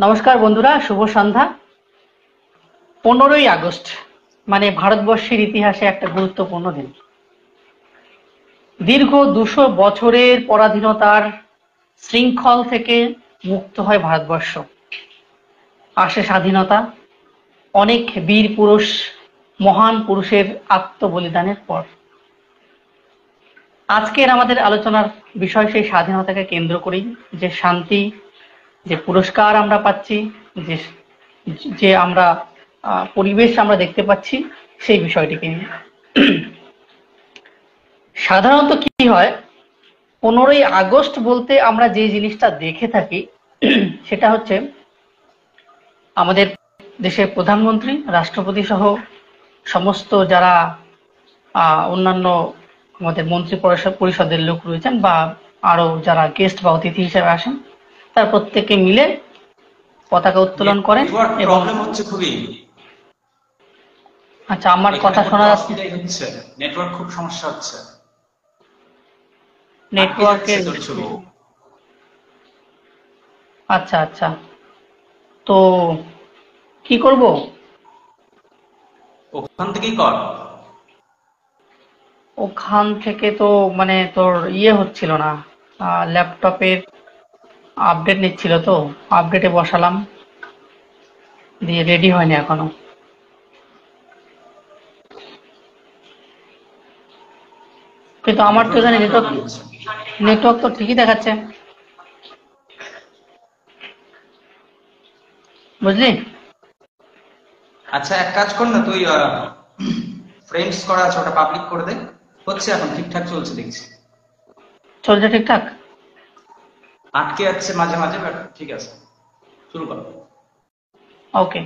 নমস্কার বন্ধুরা, শুভ সন্ধ্যা। 15ই আগস্ট মানে ভারতবর্ষের ইতিহাসে একটা গুরুত্বপূর্ণ দিন। দীর্ঘ 200 বছরের পরাধীনতার শৃঙ্খল থেকে মুক্ত হয় ভারতবর্ষ। আসে স্বাধীনতা, অনেক বীর পুরুষ, মহান পুরুষের আত্মবলিদানের পর। আজকের আমাদের আলোচনার বিষয় সেই স্বাধীনতাকে কেন্দ্র করেই, যে শান্তি, যে পুরস্কার আমরা পাচ্ছি, যে যে আমরা পরিবেশ আমরা দেখতে পাচ্ছি, সেই বিষয়টিকে নিয়ে। সাধারণত কি হয়, 15ই আগস্ট বলতে আমরা যে জিনিসটা দেখে থাকি সেটা হচ্ছে আমাদের দেশের প্রধানমন্ত্রী, রাষ্ট্রপতি সহ সমস্ত যারা অন্যান্য আমাদের মন্ত্রী পরিষদের লোক রয়েছেন বা আরো যারা গেস্ট বা অতিথি হিসেবে আসেন, তার প্রত্যেকে মিলে পতাকা উত্তোলন করেন। এবং আচ্ছা, আমার কথা শোনা যাচ্ছে? নেটওয়ার্ক খুব সমস্যা হচ্ছে, নেটওয়ার্কের। আচ্ছা আচ্ছা, তো কি করব? ওখান থেকেই কর। ওখান থেকে তো মানে তোর হচ্ছিল না, ল্যাপটপের আপডেট নিচ্ছিল, তো আপডেটে বসালাম, দিয়ে রেডি হয়নি এখনো। কিন্তু আমার তো এখানে নেটওয়ার্ক তো ঠিকই দেখাচ্ছে, বুঝলি? আচ্ছা, এক কাজ কর না, তুই ফ্রেন্ডস করা আছে, ওটা পাবলিক করে দে। হচ্ছে, এখন ঠিকঠাক চলছে দেখছি। চলছে ঠিকঠাক? আটকে যাচ্ছে মাঝে মাঝে, বাট ঠিক আছে, শুরু কর। ওকে,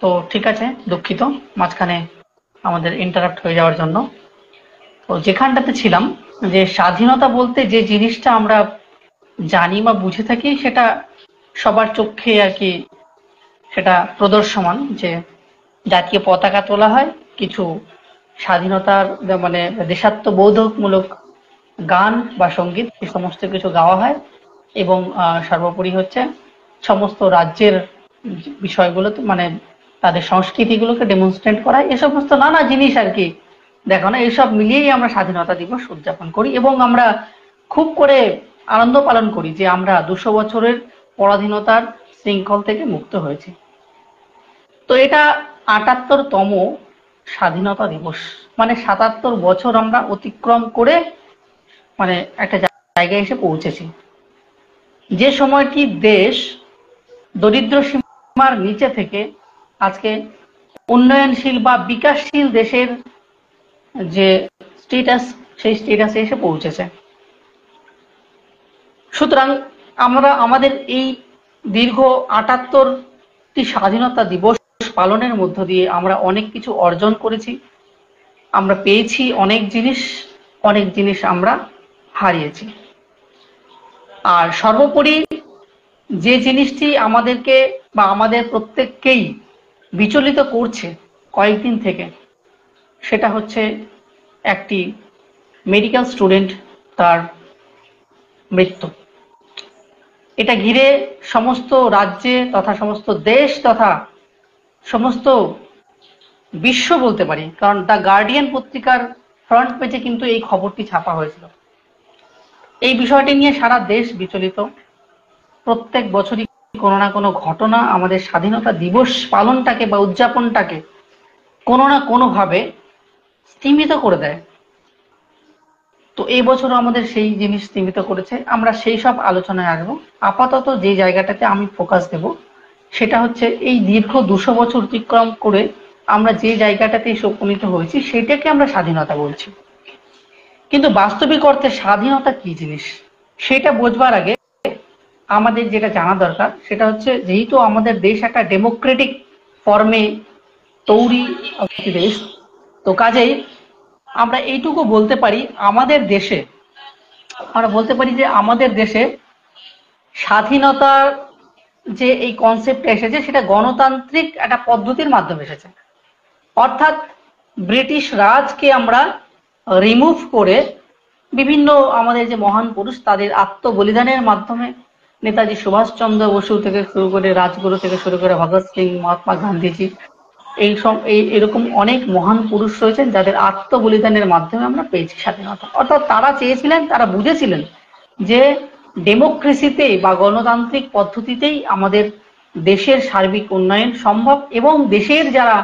তো ঠিক আছে, দুঃখিত মাঝখানে আমাদের ইন্টারাপ্ট হয়ে যাওয়ার জন্য। তো যেখানটাতে ছিলাম, যে স্বাধীনতা বলতে যে জিনিসটা আমরা জানি বা বুঝে থাকি, সেটা সবার চোখে আর কি সেটা প্রদর্শমান, যে জাতীয় পতাকা তোলা হয়, কিছু স্বাধীনতার মানে দেশাত্মবোধকমূলক গান বা সঙ্গীত, এই সমস্ত কিছু গাওয়া হয়, এবং সর্বোপরি হচ্ছে সমস্ত রাজ্যের বিষয়গুলো মানে তাদের সংস্কৃতিগুলোকে ডেমনস্ট্রেট করা, এ সমস্ত নানা জিনিস আর কি দেখানো। এইসব মিলিয়েই আমরা স্বাধীনতা দিবস উদযাপন করি, এবং আমরা খুব করে আনন্দ পালন করি যে আমরা 200 বছরের পরাধীনতার শৃঙ্খল থেকে মুক্ত হয়েছি। তো এটা 78তম স্বাধীনতা দিবস, মানে 77 বছর আমরা অতিক্রম করে মানে একটা জায়গায় এসে পৌঁছেছি, যে সময়টি দেশ দরিদ্র সীমার নিচে থেকে আজকে উন্নয়নশীল বা বিকাশশীল দেশের যে স্ট্যাটাস, সেই স্ট্যাটাসে এসে পৌঁছেছে। সুতরাং আমরা আমাদের এই দীর্ঘ 78টি স্বাধীনতা দিবস পালনের মধ্য দিয়ে আমরা অনেক কিছু অর্জন করেছি, আমরা পেয়েছি অনেক জিনিস আমরা হারিয়েছি। আর সর্বোপরি যে জিনিসটি আমাদেরকে বা আমাদের প্রত্যেককেই বিচলিত করছে কয়েকদিন থেকে, সেটা হচ্ছে একটি মেডিকেল স্টুডেন্ট, তার মৃত্যু। এটা ঘিরে সমস্ত রাজ্যে তথা সমস্ত দেশ তথা সমস্ত বিশ্ব বলতে পারি, কারণ দ্য গার্ডিয়ান পত্রিকার ফ্রন্ট পেজে কিন্তু এই খবরটি ছাপা হয়েছিল। এই বিষয়টি নিয়ে সারা দেশ বিচলিত। প্রত্যেক বছরই কোনো না কোনো ঘটনা আমাদের স্বাধীনতা দিবস পালনটাকে বা উদযাপনটাকে কোনো না কোনোভাবে স্তীমিত করে দেয়। তো এই বছরও আমাদের সেই জিনিস স্তীমিত করেছে, আমরা সেই সব আলোচনায় আসবো। আপাতত যে জায়গাটাতে আমি ফোকাস দেব সেটা হচ্ছে এই দীর্ঘ 200 বছর অতিক্রম করে আমরা যে জায়গাটাতে এসে উপনীত হয়েছি, সেটাকে আমরা স্বাধীনতা বলছি। কিন্তু বাস্তবিক অর্থে স্বাধীনতা কি জিনিস সেটা বোঝবার আগে আমাদের যেটা জানা দরকার সেটা হচ্ছে, যেহেতু আমাদের দেশ একটা ডেমোক্রেটিক ফর্মে তৈরি দেশ, তো কাজেই আমরা এইটুকু বলতে পারি, আমরা বলতে পারি যে আমাদের দেশে স্বাধীনতার যে এই কনসেপ্ট এসেছে সেটা গণতান্ত্রিক একটা পদ্ধতির মাধ্যমে এসেছে। অর্থাৎ ব্রিটিশ রাজকে আমরা রিমুভ করে বিভিন্ন আমাদের যে মহান পুরুষ তাদের আত্মবলিদানের মাধ্যমে নেতাজি সুভাষচন্দ্র বসু থেকে শুরু করে রাজগুরু থেকে শুরু করে ভগৎ সিং, মহাত্মা গান্ধীজি, এরকম অনেক মহান পুরুষ রয়েছেন যাদের আত্মবলিদানের মাধ্যমে আমরা পেয়েছি স্বাধীনতা। অর্থাৎ তারা চেয়েছিলেন, তারা বুঝেছিলেন যে ডেমোক্রেসিতেই বা গণতান্ত্রিক পদ্ধতিতেই আমাদের দেশের সার্বিক উন্নয়ন সম্ভব এবং দেশের যারা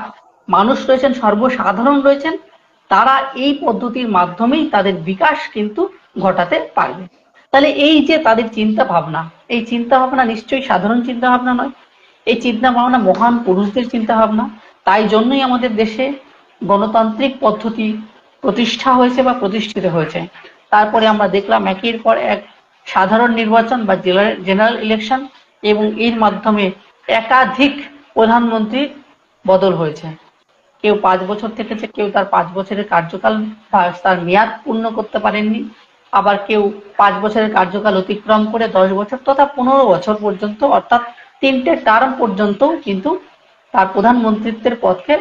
মানুষ রয়েছেন, সর্বসাধারণ রয়েছেন, তারা এই পদ্ধতির মাধ্যমেই তাদের বিকাশ কিন্তু ঘটাতে পারবে। তাহলে এই যে তাদের চিন্তা ভাবনা, এই চিন্তা ভাবনা নিশ্চয়ই সাধারণ চিন্তা ভাবনা নয়, এই চিন্তা ভাবনা মহান পুরুষদের চিন্তা ভাবনা। তাই জন্যই আমাদের দেশে গণতান্ত্রিক পদ্ধতি প্রতিষ্ঠা হয়েছে বা প্রতিষ্ঠিত হয়েছে। তারপরে আমরা দেখলাম একের পর এক সাধারণ নির্বাচন বা জেনারেল ইলেকশন, এবং এর মাধ্যমে একাধিক প্রধানমন্ত্রীর বদল হয়েছে। কেউ 5 বছর থেকেছে, কেউ তার 5 বছরের কার্যকাল বা তার মেয়াদ পূর্ণ করতে পারেননি, আবার কেউ 5 বছরের কার্যকাল অতিক্রম করে 10 বছর তথা 15 বছর পর্যন্ত, অর্থাৎ 3টে টার্ম পর্যন্ত কিন্তু তার প্রধানমন্ত্রীত্বের পদকে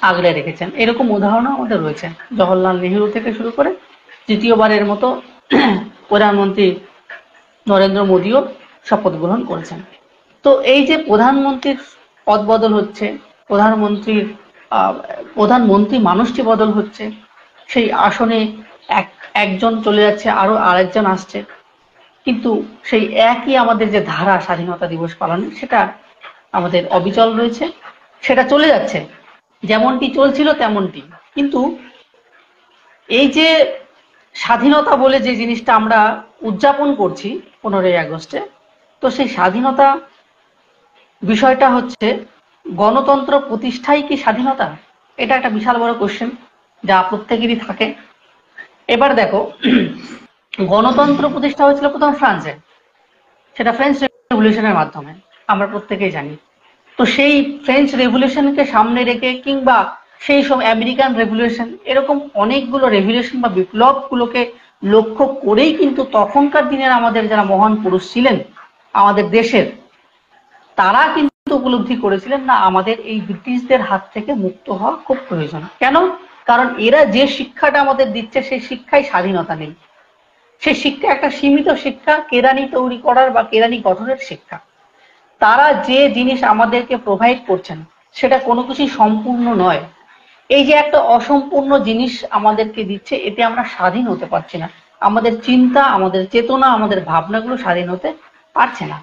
আগলে রেখেছেন। এরকম উদাহরণও আমাদের রয়েছে। জওহরলাল নেহেরু থেকে শুরু করে তৃতীয়বারের মতো প্রধানমন্ত্রী নরেন্দ্র মোদীও শপথ গ্রহণ করেছেন। তো এই যে প্রধানমন্ত্রীর পদ বদল হচ্ছে, প্রধানমন্ত্রী মানুষটি বদল হচ্ছে, সেই আসনে একজন চলে যাচ্ছে, আরো আরেকজন আসছে, কিন্তু সেই একই আমাদের যে ধারা স্বাধীনতা দিবস পালনের, সেটা আমাদের অবিচল রয়েছে, সেটা চলে যাচ্ছে যেমনটি চলছিল তেমনটি। কিন্তু এই যে স্বাধীনতা বলে যে জিনিসটা আমরা উদযাপন করছি 15ই আগস্টে, তো সেই স্বাধীনতা বিষয়টা হচ্ছে গণতন্ত্র প্রতিষ্ঠাই কি স্বাধীনতা? এটা একটা বিশাল বড় কোশ্চেন যা প্রত্যেকেরই থাকে। এবার দেখো, গণতন্ত্র প্রতিষ্ঠা হয়েছিল প্রথম ফ্রান্সে, সেটা ফ্রেঞ্চ রেভলিউশনের মাধ্যমে, আমরা প্রত্যেকেই জানি। তো সেই ফ্রেঞ্চ রেভলিউশনকে সামনে রেখে কিংবা সেই সময় আমেরিকান রেভলিউশন, এরকম অনেকগুলো রেভলিউশন বা বিপ্লবগুলোকে লক্ষ্য করেই কিন্তু তখনকার দিনের আমাদের যারা মহান পুরুষ ছিলেন আমাদের দেশের, তারা কিন্তু উপলব্ধি করেছিলেন না আমাদের এই ব্রিটিশদের হাত থেকে মুক্ত হওয়া খুব প্রয়োজন। কেন? কারণ এরা যে শিক্ষাটা আমাদের দিচ্ছে সেই শিক্ষায় স্বাধীনতা নেই। সেই শিক্ষা একটা সীমিত শিক্ষা, কেরানি তৈরি করার বা কেরানি গঠনের শিক্ষা। তারা যে জিনিস আমাদেরকে প্রোভাইড করছেন সেটা কোনো কিছুই সম্পূর্ণ নয়। এই যে একটা অসম্পূর্ণ জিনিস আমাদেরকে দিচ্ছে, এতে আমরা স্বাধীন হতে পারছি না। আমাদের চিন্তা, আমাদের চেতনা, আমাদের ভাবনাগুলো স্বাধীন হতে পারছে না।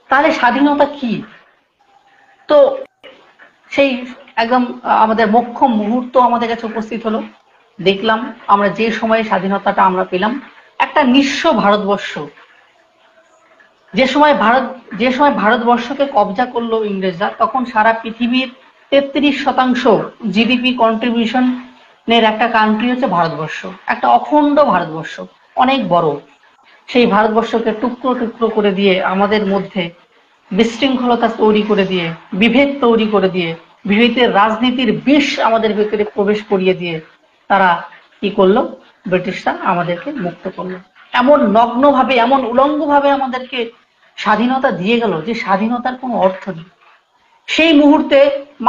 তাহলে স্বাধীনতা কি? তো সেই একদম আমাদের মোক্ষম মুহূর্ত আমাদের কাছে উপস্থিত হলো। দেখলাম আমরা যে সময়ে স্বাধীনতাটা আমরা পেলাম, একটা নিঃস্ব ভারতবর্ষ, যে সময় ভারতবর্ষকে কবজা করলো ইংরেজরা, তখন সারা পৃথিবীর 33% জিডিপি কন্ট্রিবিউশনের একটা কান্ট্রি হচ্ছে ভারতবর্ষ। একটা অখণ্ড ভারতবর্ষ, অনেক বড়। সেই ভারতবর্ষকে টুকরো টুকরো করে দিয়ে, আমাদের মধ্যে বিশৃঙ্খলতা তৈরি করে দিয়ে, বিভেদ তৈরি করে দিয়ে, বিভেদের রাজনীতির বিষ আমাদের ভেতরে প্রবেশ করিয়ে দিয়ে তারা কি করলো? ব্রিটিশরা আমাদেরকে মুক্ত করলো। এমন নগ্নভাবে, এমন উলঙ্গভাবে আমাদেরকে স্বাধীনতা দিয়ে গেল যে স্বাধীনতার কোনো অর্থ নেই। সেই মুহূর্তে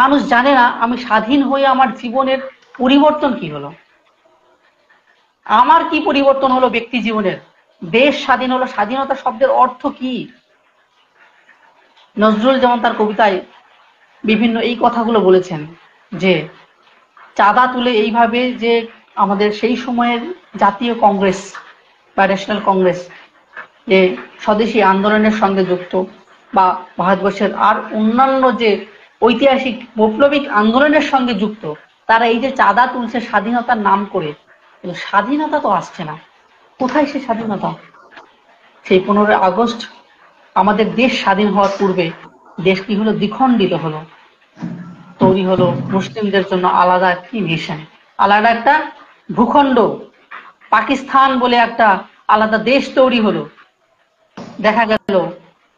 মানুষ জানে না আমি স্বাধীন হয়ে আমার জীবনের পরিবর্তন কি হলো, আমার কি পরিবর্তন হলো ব্যক্তি জীবনের, দেশ স্বাধীন হলো, স্বাধীনতা শব্দের অর্থ কি? নজরুল যেমন তার কবিতায় বিভিন্ন এই কথাগুলো বলেছেন যে চাঁদা তুলে এইভাবে যে আমাদের সেই সময়ের জাতীয় কংগ্রেস বা ন্যাশনাল কংগ্রেস যে স্বদেশী আন্দোলনের সঙ্গে যুক্ত, বা ভারতবর্ষের আর অন্যান্য যে ঐতিহাসিক বৈপ্লবিক আন্দোলনের সঙ্গে যুক্ত, তারা এই যে চাঁদা তুলছে স্বাধীনতার নাম করে, কিন্তু স্বাধীনতা তো আসছে না। কোথায় সে স্বাধীনতা? সেই 15 আগস্ট আমাদের দেশ স্বাধীন হওয়ার পূর্বে দেশ কি হলো? দ্বিখণ্ডিত হলো, তৈরি হলো মুসলিমদের জন্য আলাদা একটি নেশন, আলাদা একটা ভূখণ্ড, পাকিস্তান বলে একটা আলাদা দেশ তৈরি হলো। দেখা গেল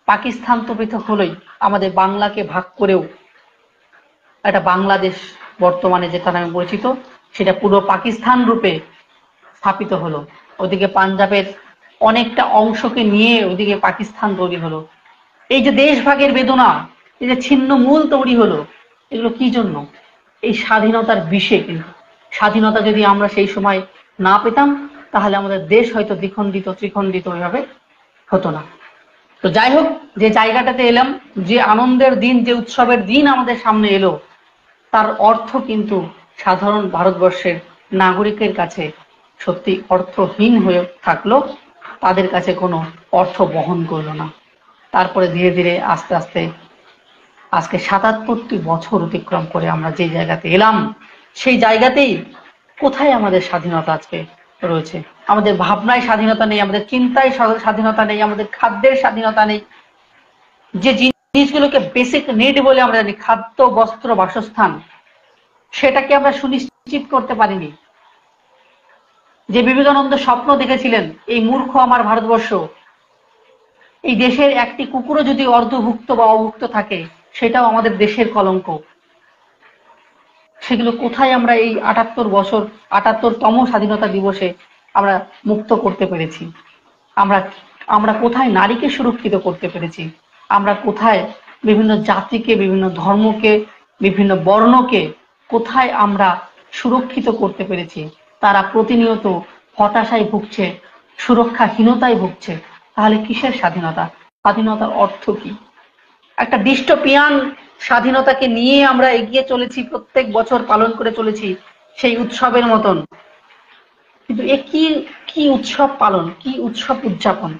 পাকিস্তান তো পৃথক হলোই, আমাদের বাংলাকে ভাগ করেও একটা বাংলাদেশ বর্তমানে যেটা নামে পরিচিত, সেটা পুরো পাকিস্তান রূপে স্থাপিত হলো। ওদিকে পাঞ্জাবের অনেকটা অংশকে নিয়ে ওদিকে পাকিস্তান তৈরি হলো। এই যে দেশ ভাগের বেদনা, এই যে ছিন্নমূল তৈরি হলো, এগুলো কি জন্য? এই স্বাধীনতার বিষে। কিন্তু স্বাধীনতা যদি আমরা সেই সময় না পেতাম, তাহলে আমাদের দেশ হয়তো দ্বিখণ্ডিত ত্রিখণ্ডিত ওইভাবে হতো না। তো যাই হোক, যে জায়গাটাতে এলাম, যে আনন্দের দিন, যে উৎসবের দিন আমাদের সামনে এলো, তার অর্থ কিন্তু সাধারণ ভারতবর্ষের নাগরিকের কাছে সত্যি অর্থহীন হয়ে থাকলো, তাদের কাছে কোনো অর্থ বহন করলো না। তারপরে ধীরে ধীরে আস্তে আস্তে আজকে ৭৭টি বছর অতিক্রম করে আমরা যে জায়গাতে এলাম, সেই জায়গাতেই কোথায় আমাদের স্বাধীনতা আজকে রয়েছে? আমাদের ভাবনায় স্বাধীনতা নেই, আমাদের চিন্তায় স্বাধীনতা নেই, আমাদের খাদ্যের স্বাধীনতা নেই। যে জিনিসগুলোকে বেসিক নিড বলে আমরা জানি, খাদ্য, বস্ত্র, বাসস্থান, সেটাকে আমরা সুনিশ্চিত করতে পারিনি। যে বিবেকানন্দ স্বপ্ন দেখেছিলেন, এই মূর্খ আমার ভারতবর্ষ, এই দেশের একটি কুকুরও যদি অর্ধভুক্ত বা অভুক্ত থাকে, সেটাও আমাদের দেশের কলঙ্ক। সেগুলো কোথায় আমরা এই ৭৮ বছর, ৭৮তম স্বাধীনতা দিবসে আমরা মুক্ত করতে পেরেছি? আমরা আমরা কোথায় নারীকে সুরক্ষিত করতে পেরেছি? আমরা কোথায় বিভিন্ন জাতিকে, বিভিন্ন ধর্মকে, বিভিন্ন বর্ণকে কোথায় আমরা সুরক্ষিত করতে পেরেছি? তারা প্রতিনিয়ত হতাশায় ভুগছে, সুরক্ষাহীনতায় ভুগছে। তাহলে কিসের স্বাধীনতা? স্বাধীনতার অর্থ কি? একটা ডিস্টোপিয়ান স্বাধীনতাকে নিয়ে আমরা এগিয়ে চলেছি, প্রত্যেক বছর পালন করে চলেছি সেই উৎসবের মতন। কিন্তু এ কি, কি উৎসব পালন, কি উৎসব উদযাপন?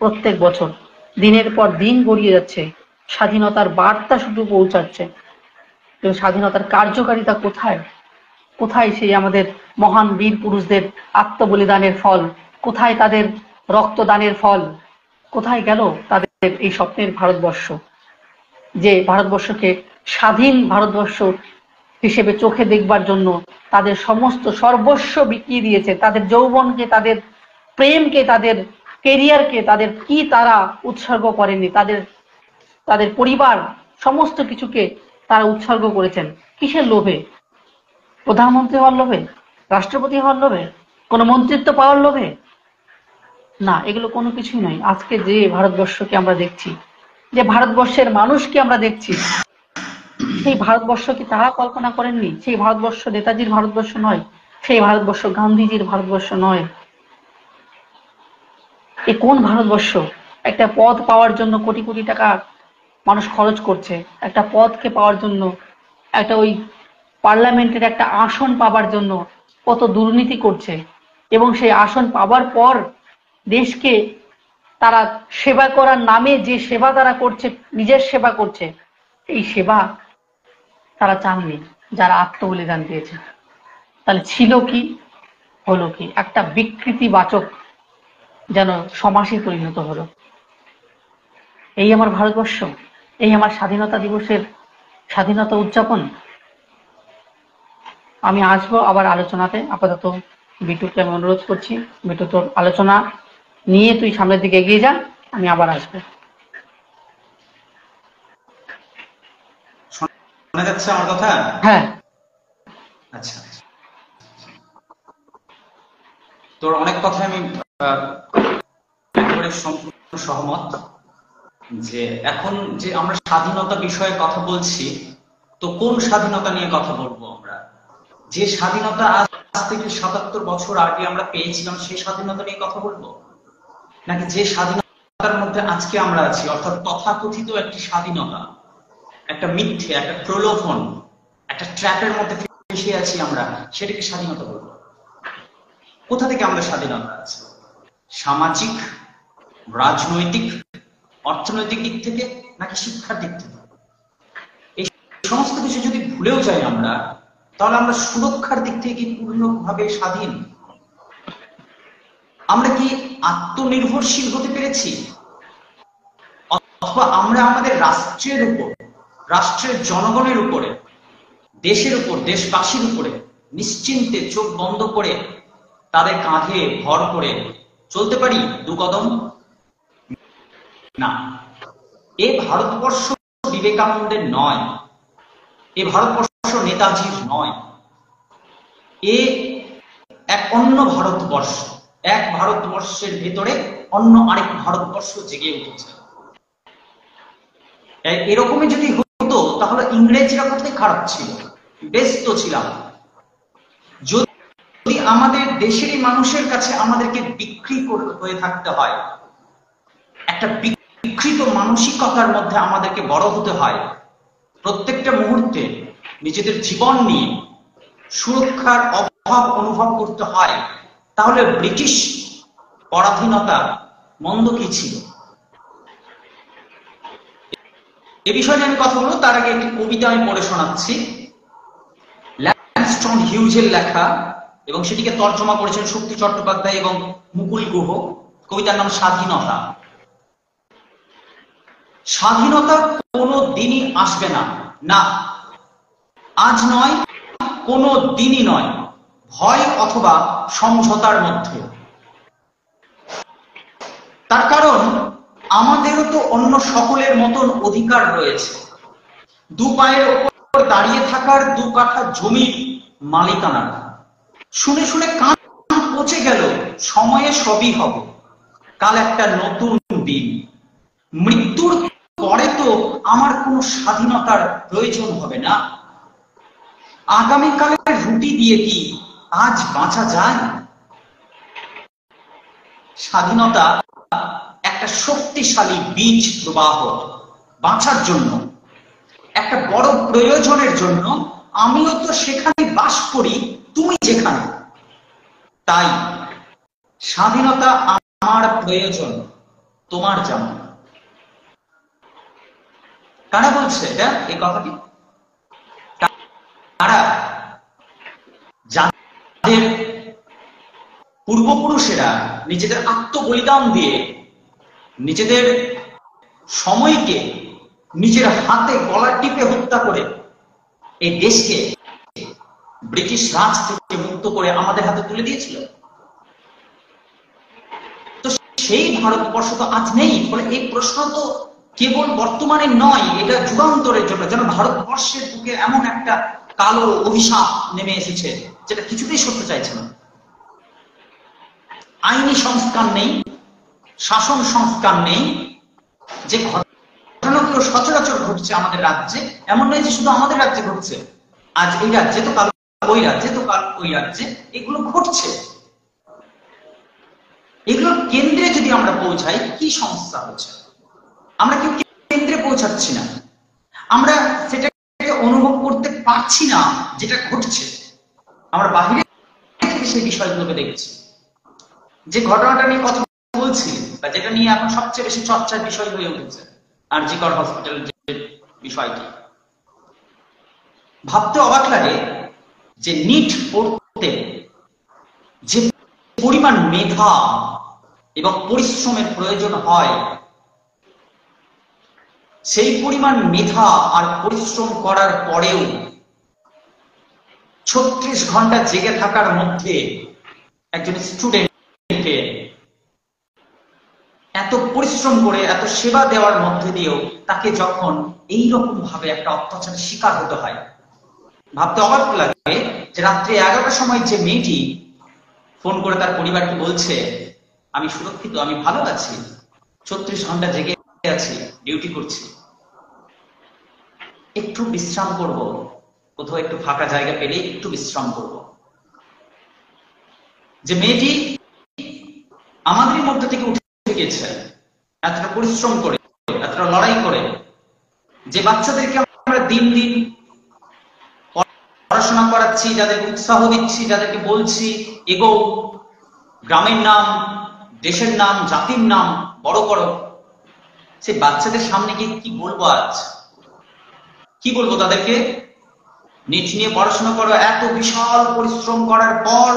প্রত্যেক বছর দিনের পর দিন গড়িয়ে যাচ্ছে, স্বাধীনতার বার্তা শুধু পৌঁছাচ্ছে, কিন্তু স্বাধীনতার কার্যকারিতা কোথায়? কোথায় সেই আমাদের মহান বীর পুরুষদের আত্মবলিদানের ফল? কোথায় তাদের রক্তদানের ফল? কোথায় গেল তাদের এই স্বপ্নের ভারতবর্ষ, যে ভারতবর্ষকে স্বাধীন ভারতবর্ষ হিসেবে চোখে দেখবার জন্য তাদের সমস্ত সর্বস্ব বিকিয়ে দিয়েছে, তাদের যৌবনকে, তাদের প্রেমকে, তাদের কেরিয়ারকে, তাদের কি তারা উৎসর্গ করেনি? তাদের তাদের পরিবার, সমস্ত কিছুকে তারা উৎসর্গ করেছেন। কিসের লোভে? প্রধানমন্ত্রী হওয়ার লোভে? রাষ্ট্রপতি হওয়ার লোভে? কোনো মন্ত্রিত্ব পাওয়ার লোভে? না, এগুলো কোনো কিছুই নয়। আজকে যে ভারতবর্ষকে আমরা দেখছি, যে ভারতবর্ষের মানুষকে আমরা দেখছি, সেই ভারতবর্ষ কি তারা কল্পনা করেননি? সেই ভারতবর্ষ নেতাজির ভারতবর্ষ নয়, সেই ভারতবর্ষ গান্ধীজির ভারতবর্ষ নয়। এ কোন ভারতবর্ষ? একটা পদ পাওয়ার জন্য কোটি কোটি টাকা মানুষ খরচ করছে, একটা পদকে পাওয়ার জন্য, একটা ওই পার্লামেন্টের একটা আসন পাবার জন্য কত দুর্নীতি করছে, এবং সেই আসন পাবার পর দেশকে তারা সেবা করার নামে যে সেবা তারা করছে, নিজের সেবা করছে, এই সেবা তারা চাননি যারা আত্মবলিদান দিয়েছে। তাহলে ছিল কি, হলো কি? একটা বিকৃতিবাচক যেন সমাসে পরিণত হলো। এই আমার ভারতবর্ষ, এই আমার স্বাধীনতা দিবসের স্বাধীনতা উদযাপন। আমি আসবো আবার আলোচনাতে। আপাতত বিটুকে আমি অনুরোধ করছি, বিটু তোর আলোচনা নিয়ে তুই সামনের দিকে এগিয়ে যা, আমি আবার আসবো। শোনা যাচ্ছে আমার কথা? হ্যাঁ। আচ্ছা, তোর অনেক কথা আমি একেবারে সম্পূর্ণ সহমত। যে এখন যে আমরা স্বাধীনতা বিষয়ে কথা বলছি, তো কোন স্বাধীনতা নিয়ে কথা বলবো আমরা? যে স্বাধীনতা আজ থেকে ৭৭ বছর আগে আমরা পেয়েছিলাম, সেই স্বাধীনতা নিয়ে কথা বলবো, নাকি যে স্বাধীনতার মধ্যে আজকে আমরা আছি, অর্থাৎ তথাকথিত একটি স্বাধীনতা, একটা মিথ্যে, একটা প্রলোভন, একটা ট্র্যাপের মধ্যে ফেসে আছি আমরা, সেটাকে স্বাধীনতা বলবো? কোথা থেকে আমাদের স্বাধীনতা আছে? সামাজিক, রাজনৈতিক, অর্থনৈতিক দিক থেকে, নাকি শিক্ষার দিক থেকে? এই সমস্ত কিছু যদি ভুলেও যাই আমরা, তাহলে আমরা সুরক্ষার দিক থেকে কি পূর্ণভাবে স্বাধীন? আমরা কি আত্মনির্ভরশীল হতে পেরেছি? অথবা আমরা আমাদের রাষ্ট্রের উপর, রাষ্ট্রের জনগণের উপরে, দেশের উপর, দেশবাসীর উপরে নিশ্চিন্তে চোখ বন্ধ করে তাদের কাঁধে ভর করে চলতে পারি দু কদম? না, এ ভারতবর্ষ বিবেকানন্দের নয়, এ ভারতবর্ষ নেতাজির নয়, এ এক অন্য ভারতবর্ষ। এক ভারতবর্ষের ভেতরে অন্য আরেক ভারতবর্ষ জেগে উঠেছে। এরকমই যদি হতো তাহলে ইংরেজরা কোথায় খারাপ ছিল? ব্যস্ত ছিলাম। যদি আমাদের দেশেরই মানুষের কাছে আমাদেরকে বিক্রি হয়ে থাকতে হয়, একটা মিশ্রিত মানসিকতার মধ্যে আমাদেরকে বড় হতে হয়, প্রত্যেকটা মুহূর্তে নিজেদের জীবন নিয়ে সুরক্ষার অভাব অনুভব করতে হয়, তাহলে ব্রিটিশ পরাধীনতা মন্দ কি ছিল? এ বিষয়ে নিয়ে আমি কথা বলবো, তার আগে একটি কবিতা আমি পড়ে শোনাচ্ছি, ল্যাংস্টন হিউজের লেখা, এবং সেটিকে তর্জমা করেছেন শক্তি চট্টোপাধ্যায় এবং মুকুল গুহ। কবিতার নাম স্বাধীনতা। স্বাধীনতা কোনো দিনই আসবে না, না, আজ নয়, কোনো দিনই নয়, ভয় অথবা সমঝোতার মধ্যে। তার কারণ আমাদেরও তো অন্য সকলের মতন অধিকার রয়েছে, দু পায়ের ওপর দাঁড়িয়ে থাকার, দু কাঠা জমির মালিকানা। শুনে শুনে কান পচে গেল, সময়ে সবই হবে, কাল একটা নতুন দিন। মৃত্যুর পরে তো আমার কোনো স্বাধীনতার প্রয়োজন হবে না। আগামীকালের রুটি দিয়ে কি আজ বাঁচা যায়? স্বাধীনতা একটা শক্তিশালী বীজ প্রবাহ। বাঁচার জন্য, একটা বড় প্রয়োজনের জন্য, আমিও তো সেখানে বাস করি, তুমি যেখানে। তাই স্বাধীনতা আমার প্রয়োজন, তোমার যেমন। কারা বলছে এটা, এই কথাটি? কারা? যাদের পূর্বপুরুষেরা নিজেদের আত্মবলিদান দিয়ে, নিজেদের সময়কে নিজের হাতে গলা টিপে হত্যা করে এই দেশকে ব্রিটিশ রাজ থেকে মুক্ত করে আমাদের হাতে তুলে দিয়েছিল। তো সেই ভারতবর্ষ তো আজ নেই। ফলে এই প্রশ্ন তো কেবল বর্তমানে নয়, এটা যুগান্তরের জন্য। যেন ভারতবর্ষের বুকে এমন একটা কালো অভিশাপ নেমে এসেছে যেটা কিছুতেই সরতে চাইছে না। আইনি সংস্কার নেই, শাসন সংস্কার নেই। যে ঘটনাগুলো সচরাচর ঘটছে আমাদের রাজ্যে, এমন নয় যে শুধু আমাদের রাজ্যে ঘটছে, আজ এই রাজ্যে তো কাল ওই রাজ্যে, তো কাল ওই রাজ্যে, এগুলো ঘটছে। এগুলোর কেন্দ্রে যদি আমরা পৌঁছাই, কি সমস্যা হচ্ছে? আমরা কেউ কেন্দ্রে পৌঁছাচ্ছি না, আমরা সেটাকে অনুভব করতে পারছি না যেটা ঘটছে। আমরা বাহিরে থেকে সেই বিষয়গুলোকে দেখছি। যে ঘটনাটা নিয়ে কথা বলছি, বা যেটা নিয়ে এখন সবচেয়ে বেশি চর্চার বিষয় হয়ে উঠেছে, আর.জি. কর হসপিটালের যে বিষয়টি, ভাবতে অবাক লাগে যে নিট পড়তে যে পরিমাণ মেধা এবং পরিশ্রমের প্রয়োজন হয়, সেই পরিমাণ মেধা আর পরিশ্রম করার পরেও 36 ঘন্টা জেগে থাকার মধ্যে একজন স্টুডেন্টকে এত পরিশ্রম করে, এত সেবা দেওয়ার মধ্যে দিয়েও তাকে যখন এইরকম ভাবে একটা অত্যাচারের শিকার হতে হয়, ভাবতে অবাক লাগে যে রাত্রি 11টার সময় যে মেয়েটি ফোন করে তার পরিবারকে বলছে, আমি সুরক্ষিত, আমি ভালো আছি, 36 ঘন্টা জেগে আছি, ডিউটি করছি, একটু বিশ্রাম করব, কোথাও একটু ফাঁকা জায়গা পেলে একটু বিশ্রাম করব। যে মেয়েটি আমাদের মধ্যে থেকে উঠে গেছে এতটা পরিশ্রম করে, এতটা লড়াই করে, যে বাচ্চাদেরকে আমরা দিন দিন পড়াশোনা করাচ্ছি, যাদেরকে উৎসাহ দিচ্ছি, যাদেরকে বলছি এগো, গ্রামের নাম, দেশের নাম, জাতির নাম বড় করো, সেই বাচ্চাদের সামনে গিয়ে কি বলবো? আজ কি বলবো তাদেরকে? নিট নিয়ে পড়াশোনা করো, এত বিশাল পরিশ্রম করার পর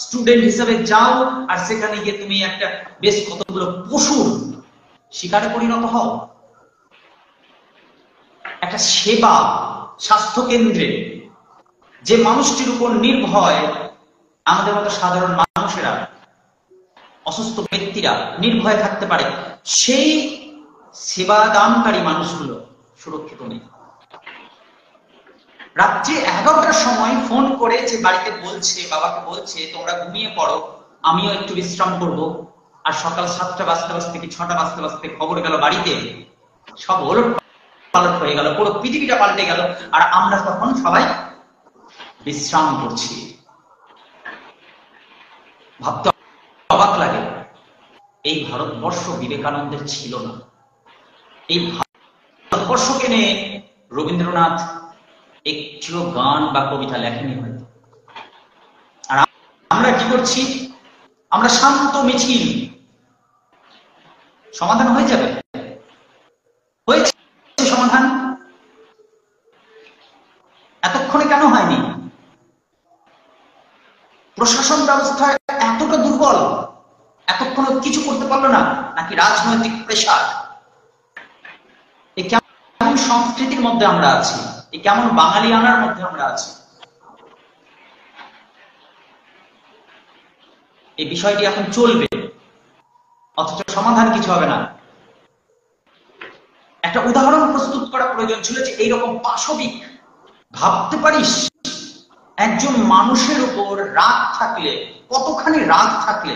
স্টুডেন্ট হিসেবে যাও, আর সেখানে গিয়ে তুমি একটা বেশ কতগুলো পশুর শিকারে পরিণত হও। একটা সেবা স্বাস্থ্য কেন্দ্রে যে মানুষটির উপর নির্ভয় আমাদের মতো সাধারণ মানুষেরা, অসুস্থ ব্যক্তিরা নির্ভয়ে থাকতে পারে, সেই সেবা দানকারী মানুষগুলো সুরক্ষিত নেই। রাত্রি 11টার সময় ফোন করে যে বাড়িতে বলছে, বাবাকে বলছে তোমরা ঘুমিয়ে পড়ো, আমিও একটু বিশ্রাম করব, আর সকাল 7টা বাজতে বাজতে কি 6টা বাজতে বাজতে খবর গেল বাড়িতে, সব ওলট পালট হয়ে গেল, পুরো পৃথিবীটা পাল্টে গেল, আর আমরা তখন সবাই বিশ্রাম করছি। ভাবতে অবাক লাগে, এই ভারতবর্ষ বিবেকানন্দের ছিল না। এই ভারতবর্ষকে নিয়ে রবীন্দ্রনাথ একটিও গান বা কবিতা লেখেনি হয়তো। আর আমরা কি করছি? আমরা শান্ত মিছিল, সমাধান হয়ে যাবে, হয়েছে সমাধান, এতক্ষণে কেন হয়নি? প্রশাসন ব্যবস্থা এতটা দুর্বল, এতক্ষণ কিছু করতে পারলো না, নাকি রাজনৈতিক প্রেশার? এই কেমন সংস্কৃতির মধ্যে আমরা আছি, এই কেমন বাঙালিয়ানার মধ্যে আমরা আছি? এই বিষয়টি এখন চলবে, অথচ সমাধান কিছু হবে না। একটা উদাহরণ প্রস্তুত করা প্রয়োজন ছিল যে এইরকম পাশবিক, ভাবতে পারিস একজন মানুষের উপর রাগ থাকলে, কতখানি রাগ থাকলে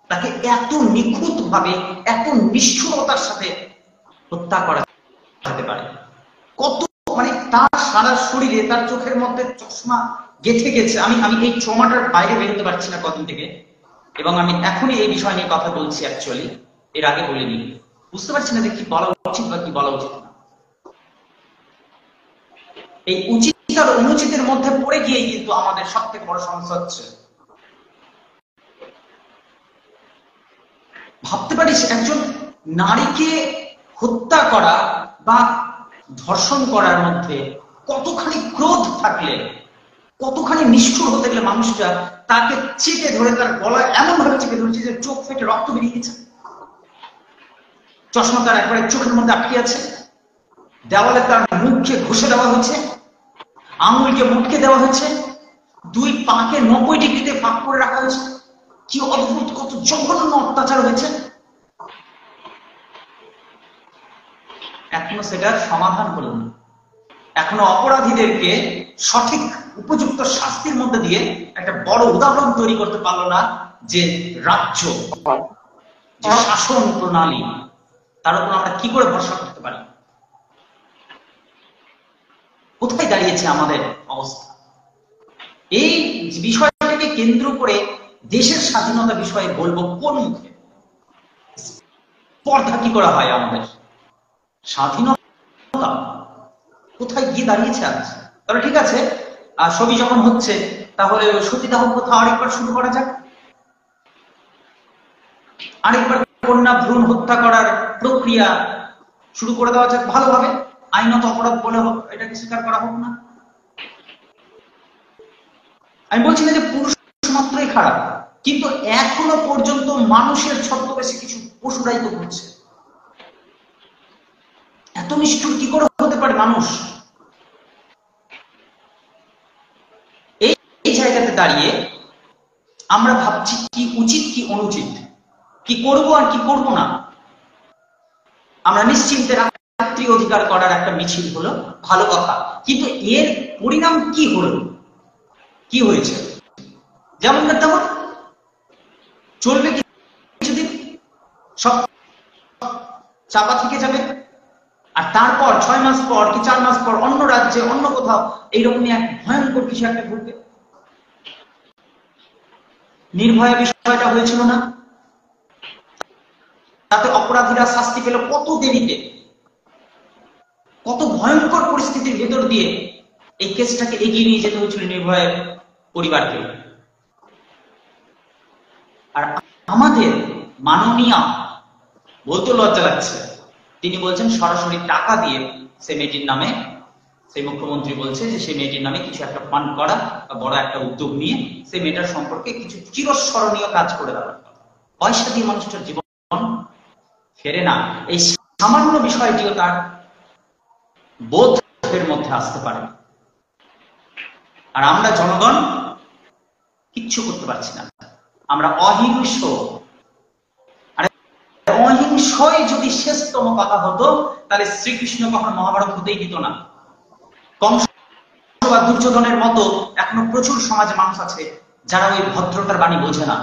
তাকে এত নিখুঁত ভাবে, এত নিষ্ঠুরতার সাথে হত্যা করা যেতে পারে? কত, মানে তার সারা শরীরে, তার চোখের মধ্যে চশমা গেঁথে গেছে। আমি এই ট্রমাটার বাইরে বেরোতে পারছি না কদিন থেকে, এবং আমি এখনই এই বিষয় নিয়ে কথা বলছি। অ্যাকচুয়ালি এর আগে বলিনি, বুঝতে পারছি না যে কি বলা উচিত বা কি বলা উচিত না। এই উচিত আর অনুচিতের মধ্যে পড়ে গিয়ে কিন্তু আমাদের সব থেকে বড় সমস্যা হচ্ছে। ভাবতে পারিস একজন নারীকে হত্যা করা বা ধর্ষণ করার মধ্যে কতখানি ক্রোধ থাকলে, কতখানি নিষ্ঠুর হতে গেলে মানুষটা তাকে চেপে ধরে, তার গলায় এমন ভাবে চেপে ধরেছে যে চোখ ফেটে রক্ত বেরিয়ে গেছে, চশমা তার একবারে চোখের মধ্যে আটকে আছে, দেওয়ালে তার মুখকে ঘষে দেওয়া হয়েছে, আঙুলকে মুটকে দেওয়া হয়েছে, দুই পাকে 90 ডিগ্রিতে ফাঁক করে রাখা হয়েছে। কি অদ্ভুত, কত জঘন্য অত্যাচার হয়েছে। এখনো সেটার সমাধান হলো না। এখনো অপরাধীদেরকে সঠিক উপযুক্ত শাস্তির মধ্যে দিয়ে একটা বড় উদাহরণ তৈরি করতে পারলো না যে রাজ্য, যে শাসন প্রণালী, তার উপর আমরা কি করে ভরসা করতে পারি? কোথায় দাঁড়িয়েছে আমাদের অবস্থা? এই বিষয়টাকে কেন্দ্র করে দেশের স্বাধীনতা বিষয়ে বলবো কোন মুখে? স্পর্ধা কি করা হয় আমাদের? স্বাধীনতা কোথায় গিয়ে দাঁড়িয়েছে আজ? তবে ঠিক আছে, ছবি যখন হচ্ছে তাহলে সতীদাহ প্রথা আরেকবার শুরু করা যাক, আরেকবার কন্যা ভ্রূণ হত্যা করার প্রক্রিয়া শুরু করে দেওয়া যাক ভালোভাবে, আইনত অপরাধ বলে এটাকে স্বীকার করা হোক না। আমি বলছি না যে পুরুষ মাত্রই খারাপ, কিন্তু এখনো পর্যন্ত মানুষের ছদ্মবেশে কিছু পশুরাই তো ঘুরছে। এত নিষ্ঠুর কি করে হতে পারে মানুষ? এই জায়গাতে দাঁড়িয়ে আমরা ভাবছি কি উচিত কি অনুচিত, কি করব আর কি করব না। আমরা নিশ্চিন্তে রাত্রি অধিকার করার একটা মিছিল হলো, ভালো কথা, কিন্তু এর পরিণাম কি হলো, কি হয়েছে? যেমন তেমন চলবে কিছুদিন, সব চাপা থেকে যাবে, আর তারপর 6 মাস পর কি 4 মাস পর অন্য রাজ্যে, অন্য কোথাও এইরকমই এক ভয়ঙ্কর কিছু একটা ঘটবে। নির্ভয়া বিষয়টা হয়েছিল না? তাতে অপরাধীরা শাস্তি পেল কত দেরিতে, কত ভয়ঙ্কর পরিস্থিতির ভেতর দিয়ে এই কেসটাকে এগিয়ে নিয়ে যেতে হয়েছিল নির্ভয়ের পরিবারকে। আর আমাদের মাননীয়, বলতে লজ্জা লাগছে, তিনি বলছেন সরাসরি টাকা দিয়ে সে মেয়েটির নামে, সেই মুখ্যমন্ত্রী বলছে যে সেই মেয়েটির নামে কিছু একটা ফান্ড করা বা বড় একটা উদ্যোগ নিয়ে সেই মেয়েটার সম্পর্কে কিছু চিরস্মরণীয় কাজ করে দেওয়ার কথা। পয়সা দিয়ে মানুষটার জীবন ফেরে না, এই সামান্য বিষয়টিও তার বোধের মধ্যে আসতে পারে। আর আমরা জনগণ কিচ্ছু করতে পারছি না, আমরা অহিংস। আর অহিংসই যদি শেষতম কথা হতো, তাহলে শ্রীকৃষ্ণ কখনো মহাভারত হতেই দিত না। কংস বা দুর্যোধনের মতো এখনো প্রচুর সমাজে মানুষ আছে যারা ওই ভদ্রতার বাণী বোঝে না।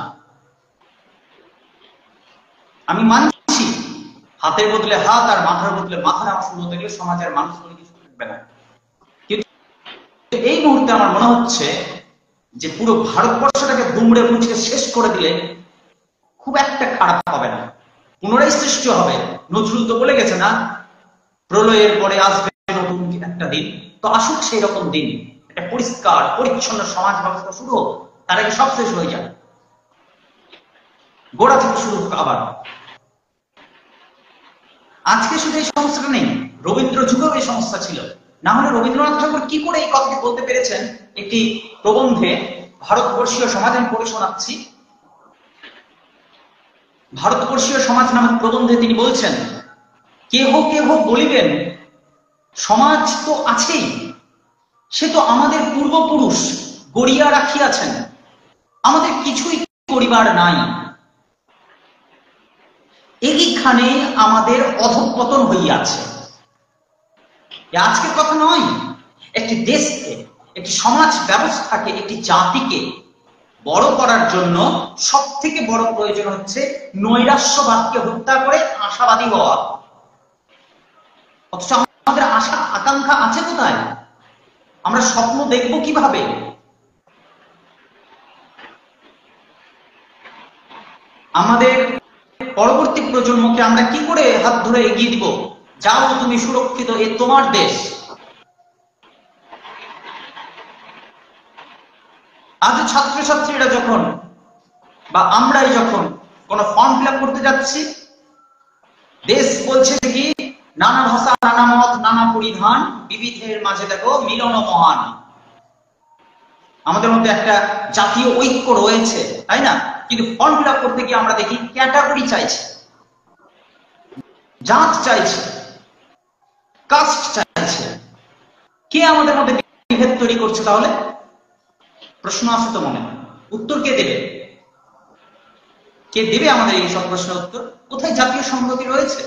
আমি মানছি হাতের বদলে হাত আর মাথার বদলে মাথা নেওয়া শুরু হতে গেলে সমাজের মানুষ কোনো কিছু থাকবে না। কিন্তু এই মুহূর্তে আমার মনে হচ্ছে যে পুরো ভারতবর্ষটাকে দুমড়ে মুচড়ে শেষ করে দিলে খুব একটা খারাপ হবে না, পুনরায় সৃষ্টি হবে। নজরুল তো বলে গেছে না, প্রলয়ের পরে আসবে নতুন একটা দিন। তো আসুক সেই রকম দিন, একটা পরিষ্কার পরিচ্ছন্ন সমাজ ব্যবস্থা শুরু হোক, তার আগে সব শেষ হয়ে যাবে, গোড়া থেকে শুরু হোক আবার। আজকে শুধু এই সমস্যাটা নেই, রবীন্দ্র যুগেও এই সমস্যা ছিল। না হলে রবীন্দ্রনাথ ঠাকুর কি করে এই কথাটি বলতে পেরেছেন একটি প্রবন্ধে? ভারতবর্ষীয় সমাজ আমি পড়ে শোনাচ্ছি। ভারতবর্ষীয় সমাজ নামক প্রবন্ধে তিনি বলছেন, কেহ কেহ বলিবেন সমাজ তো আছেই, সে তো আমাদের পূর্বপুরুষ গড়িয়া রাখিয়াছেন, আমাদের কিছুই করিবার নাই, এইখানে আমাদের অধঃপতন হইয়াছে। আজকের কথা নয়। একটি দেশকে, একটি সমাজ ব্যবস্থাকে, একটি জাতিকে বড় করার জন্য সব থেকে বড় প্রয়োজন হচ্ছে নৈরাশ্যবাদকে হত্যা করে আশাবাদী হওয়া। অথচ আমাদের আশা আকাঙ্ক্ষা আছে কোথায়? আমরা স্বপ্ন দেখব কিভাবে? আমাদের পরবর্তী প্রজন্মকে আমরা কি করে হাত ধরে এগিয়ে দিব? যাও তুমি সুরক্ষিত, এ তোমার দেশ। আজ ছাত্রছাত্রীরা যখন বা আমরাই যখন কোন ফর্ম ফিল করতে যাচ্ছি, দেশ বলছে কি নানা ভাষা, নানা মত, নানা পরিধান, বিবিধের মাঝে দেখো মিলন মহান। আমাদের মধ্যে একটা জাতীয় ঐক্য রয়েছে, তাই না? কিন্তু ফর্ম ফিল করতে গিয়ে আমরা দেখি ক্যাটাগরি চাইছে, জাত চাইছে, কাস্ট চাইছে। কে আমাদের মধ্যে বিভেদ তৈরি করছে? তাহলে প্রশ্ন আসে তো মনে, উত্তর কে দেবে? কে দেবে আমাদের এই সব প্রশ্নের উত্তর? কোথায় জাতীয় সংহতি রয়েছে?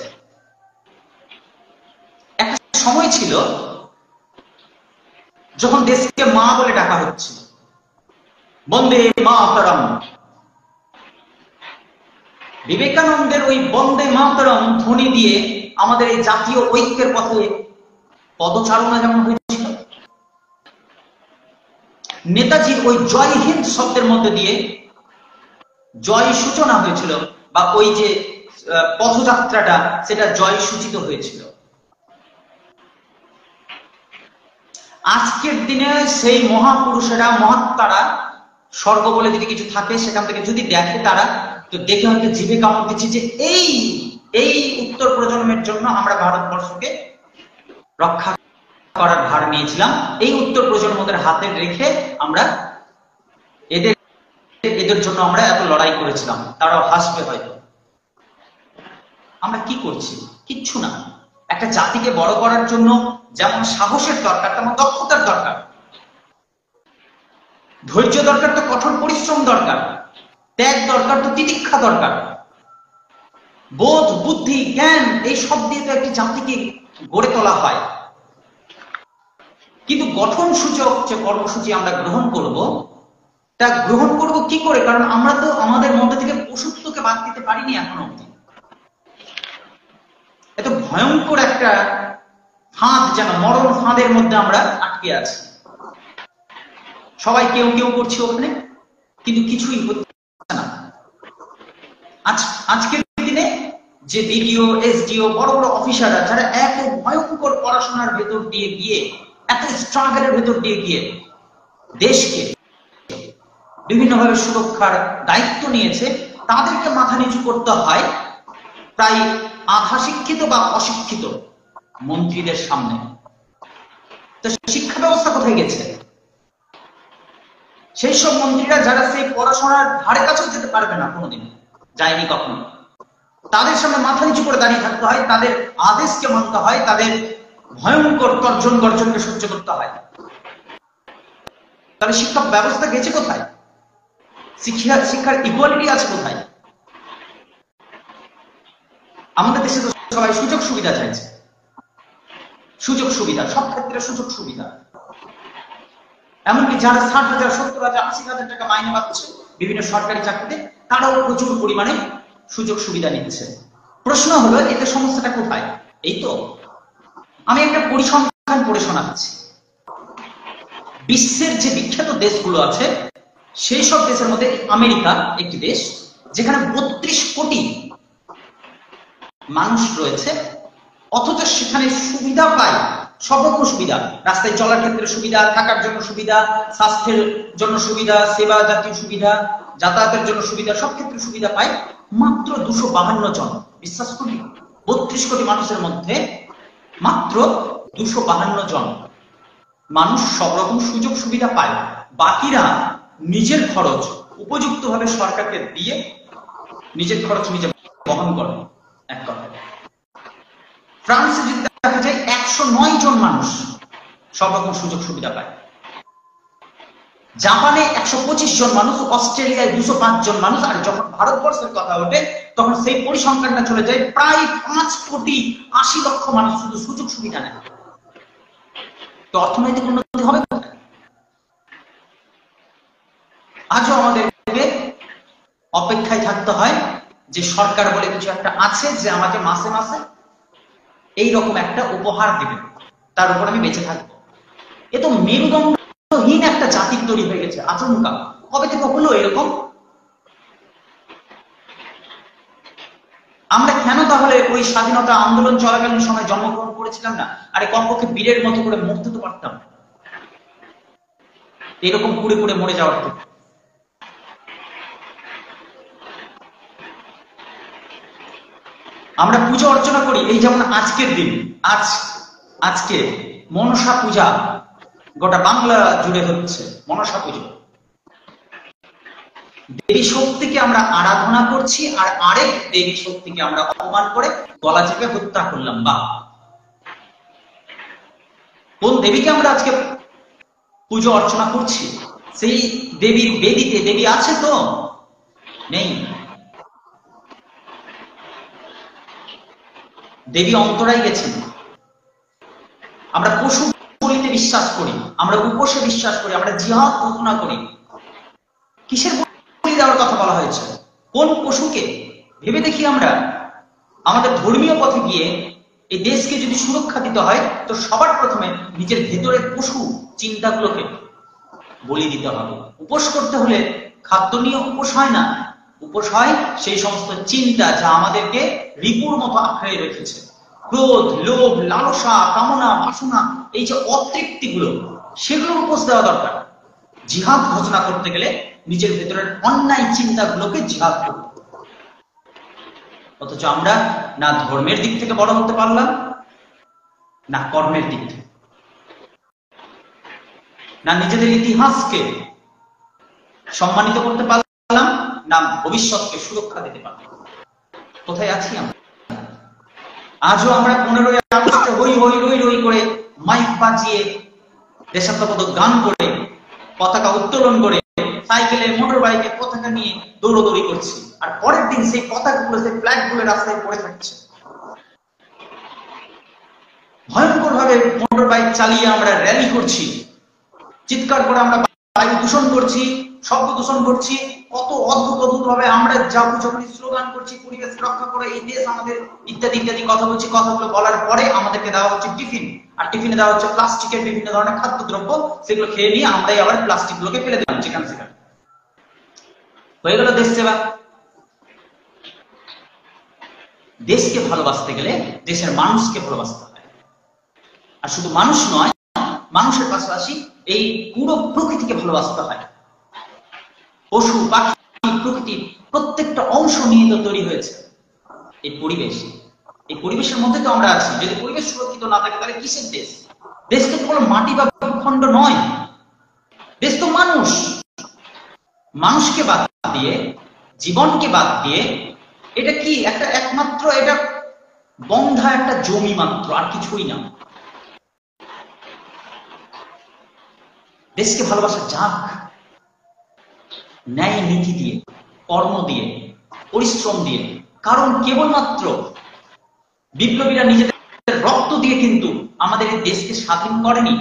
একটা সময় ছিল যখন দেশকে মা বলে ডাকা হচ্ছিল, বন্দে মাতরম। বিবেকানন্দের ওই বন্দে মাতরম ধ্বনি দিয়ে আমাদের এই জাতীয় ঐক্যের পথে পদচারণা যেমন হয়েছিল, নেতাজির ওই জয় হিন্দ শব্দের মধ্যে দিয়ে জয় সূচনা হয়েছিল, বা ওই যে পথযাত্রাটা সেটা জয় সূচিত হয়েছিল। আজকের দিনে সেই মহাপুরুষেরা, মহাত্মারা, স্বর্গ বলে যদি কিছু থাকে সেখান থেকে যদি দেখে তারা, তো দেখে হয়তো জিভে কামড় দিচ্ছে যে এই উত্তর প্রজন্মের জন্য আমরা ভারতবর্ষকে রক্ষা করার ভার নিয়েছিলাম, এই উত্তর প্রজন্মদের হাতে রেখে আমরা এদের জন্য আমরা এত লড়াই করেছিলাম। তারাও হাসবে হয়তো। আমরা কি করছি? কিচ্ছু না। একটা জাতিকে বড় করার জন্য যেমন সাহসের দরকার, তেমন দক্ষতার দরকার, ধৈর্য দরকার, তো কঠোর পরিশ্রম দরকার, ত্যাগ দরকার, তো তিতিক্ষা দরকার, বোধ, বুদ্ধি, জ্ঞান, এই সব দিয়ে তো একটি জাতিকে গড়ে তোলা হয়। কিন্তু গঠন সূচক যে কর্মসূচি আমরা গ্রহণ করব, তা গ্রহণ করব কি করে? কারণ আমরা তো আমাদের মধ্যে থেকে পশুত্বকে বাদ দিতে পারিনি এখনো অব্দি। এত ভয়ঙ্কর একটা ফাঁদ, যেন মরণ ফাঁদের মধ্যে আমরা আটকে আছি। সবাই কেউ কেউ করছে ওখানে, কিন্তু কিছুই হচ্ছে না। আজকের দিনে যে বিডিও, এসডিও, বড় বড় অফিসাররা, যারা এত ভয়ঙ্কর পড়াশোনার ভেতর দিয়ে গিয়ে, এত স্ট্রাগলের ভেতর দিয়ে গিয়ে দেশকে বিভিন্নভাবে সুরক্ষার দায়িত্ব নিয়েছে, তাদেরকে মাথা নিচু করতে হয় প্রায় আধা শিক্ষিত বা অশিক্ষিত মন্ত্রীদের সামনে। তো শিক্ষা ব্যবস্থা কোথায় গেছে? সেই সব মন্ত্রীরা যারা সেই পড়াশোনার ধারে কাছেও যেতে পারবে না, কোনোদিন যায়নি কখনো, তাদের সামনে মাথা নিচু করে দাঁড়িয়ে থাকতে হয়, তাদের আদেশকে মানতে হয়, তাদের ভয়ঙ্কর তর্জন গর্জনকে সহ্য করতে হয়। তাহলে শিক্ষা ব্যবস্থা গেছে কোথায়? শিক্ষার ইকুয়ালিটি আছে কোথায়? আমাদের দেশে তো সবাই সুযোগ সুবিধা চাইছে, সুযোগ সুবিধা, সব ক্ষেত্রে সুযোগ সুবিধা। এমনকি যারা 60,000, 70,000, 80,000 টাকা মাইনে পাচ্ছে বিভিন্ন সরকারি চাকরিতে, তারাও প্রচুর পরিমাণে সুযোগ সুবিধা নিচ্ছে। প্রশ্ন হলো এতে সমস্যাটা কোথায়? এই তো আমি একটা পরিসংখ্যান পড়ে শোনাচ্ছি। বিশ্বের যে বিখ্যাত দেশগুলো আছে, সেই সব দেশের মধ্যে আমেরিকা একটি দেশ, যেখানে 32 কোটি মানুষ রয়েছে, অথচ সেখানে সুবিধা পায়, সব রকম সুবিধা, রাস্তায় চলার ক্ষেত্রে সুবিধা, থাকার জন্য সুবিধা, স্বাস্থ্যের জন্য সুবিধা, সেবা জাতীয় সুবিধা, যাতায়াতের জন্য সুবিধা, সব ক্ষেত্রে সুবিধা পায় মাত্র 252 জন। বিশ্বাস করি 32 কোটি মানুষের মধ্যে মাত্র 252 জন মানুষ সব রকম সুযোগ সুবিধা পায়। বাকিরা নিজের খরচ উপযুক্তভাবে সরকারকে দিয়ে নিজের খরচ নিজে বহন করে। এক কথা, ফ্রান্সে যদি দেখা যায় 109 জন মানুষ সব রকম সুযোগ সুবিধা পায়, জাপানে 125 জন মানুষ, অস্ট্রেলিয়ায় 205 জন মানুষ, আর যখন ভারতবর্ষের কথা ওঠে তখন সেই পরিসংখ্যানটা চলে যায় প্রায় 5,80,00,000 মানুষ শুধু সুযোগ সুবিধা নেয়। তো অর্থনৈতিক উন্নতি হবে কোথায়? আজও আমাদেরকে অপেক্ষায় থাকতে হয় যে সরকার বলে কিছু একটা আছে যে আমাকে মাসে মাসে এইরকম একটা উপহার দেবে, তার উপর আমি বেঁচে থাকবো। এ তো মেরুদণ্ডহীন একটা জাতির তৈরি হয়ে গেছে আচমকা। কবে থেকে হলো এরকম? আমরা কেন তাহলে ওই স্বাধীনতা আন্দোলন চলাকালীন সময় জন্মগ্রহণ করেছিলাম না? আরে কমপক্ষে বীরের মতো করে মরতে তো পারতাম, এরকম কুড়ে কুড়ে মরে যাওয়ার থেকে। আমরা পূজা অর্চনা করি, এই যেমন আজকের দিন, আজকে মনসা পূজা গোটা বাংলা জুড়ে হচ্ছে। মনসা পুজো, দেবী শক্তিকে আমরা আরাধনা করছি আর আরেক দেবী শক্তিকে আমরা অপমান করে গলা চেপে হত্যা করলাম। বা কোন দেবীকে আমরা আজকে পুজো অর্চনা করছি? সেই দেবীর বেদিতে দেবী আছে তো? নেই। দেবী অন্তরায় গেছেন। আমরা পশু বলিতে বিশ্বাস করি, আমরা উপসে বিশ্বাস করি, আমরা জিহাদ ঘোষণা করি। কিসের বলি দেওয়ার কথা বলা হয়েছে? কোন পশুকে? ভেবে দেখি আমরা আমাদের ধর্মীয় পথে গিয়ে এই দেশকে যদি সুরক্ষা দিতে হয় তো সবার প্রথমে নিজের ভেতরের পশু চিন্তাগুলোকে বলি দিতে হবে। উপোস করতে হলে খাদ্য নিয়ে উপোস হয় না, উপোস হয় সেই সমস্ত চিন্তা যা আমাদেরকে রিপুর মতো আঁকড়ে রেখেছে। ক্রোধ, লোভ, লালসা, কামনা, বাসনা, এই যে অতৃপ্তিগুলো, সেগুলোর উপোস দেওয়া দরকার। জিহাদ ঘোষণা করতে গেলে নিজের ভেতরের অন্যায় চিন্তাগুলোকে জিহাদ করতে। অথচ আমরা না ধর্মের দিক থেকে বড় হতে পারলাম, না কর্মের দিক থেকে, না নিজেদের ইতিহাসকে সম্মানিত করতে পারলাম, না ভবিষ্যৎকে সুরক্ষা দিতে পারলাম। কোথায় আছি আমরা? আজও আমরা 15ই আগস্টে হই হই রই রই করে মাইক বাজিয়ে দেশাত্মবোধক গান করে পতাকা উত্তোলন করে সাইকেলে মোটর বাইকে পতাকা নিয়ে দৌড়দৌড়ি করছি, আর পরের দিন সেই পতাকাগুলো, সেই ফ্ল্যাগগুলো রাস্তায় পড়ে থাকছে। ভয়ঙ্কর ভাবে মোটর বাইক চালিয়ে আমরা র্যালি করছি, চিৎকার করে আমরা বায়ু দূষণ করছি, শব্দ দূষণ করছি, কত অদ্ভুত অদ্ভুত ভাবে আমরা যখন স্লোগান করছি পরিবেশ রক্ষা করে, এই দেশ আমাদের, ইত্যাদি ইত্যাদি কথা বলছি। কথাগুলো বলার পরে আমাদেরকে দেওয়া হচ্ছে টিফিন, আর টিফিনে দেওয়া হচ্ছে প্লাস্টিকের বিভিন্ন ধরনের খাদ্যদ্রব্য। সেগুলো খেয়ে নিয়ে আমরাই আবার প্লাস্টিক গুলোকে ফেলে দিলাম যেখানে সেখানে। হয়ে গেল দেশ সেবা। দেশকে ভালোবাসতে গেলে দেশের মানুষকে ভালোবাসতে হয়। আর শুধু মানুষ নয়, মানুষের পাশাপাশি এই পুরো প্রকৃতিকে ভালোবাসতে হয়। পশু, পাখি, প্রকৃতি প্রত্যেকটা অংশ নিয়ে তো তৈরি হয়েছে এই পরিবেশ। এই পরিবেশের মধ্যে তো আমরা আছি। যদি পরিবেশ সুরক্ষিত না থাকে তাহলে কিসের দেশ? দেশ তো কোনো মাটি বা ভূখণ্ড নয়, দেশ তো মানুষ। মানুষকে বাদ দিয়ে, জীবনকে বাদ দিয়ে, এটা কি একটা একমাত্র এটা বন্ধা একটা জমি মাত্র, আর কিছুই না। দেশকে ভালোবাসা যাক, ন্যায় নীতি দিয়ে, কর্ম দিয়ে, পরিশ্রম দিয়ে। কারণ কেবলমাত্র বিপ্লবীরা নিজেদের রক্ত দিয়ে কিন্তু আমাদের এই দেশকে স্বাধীন করেনি।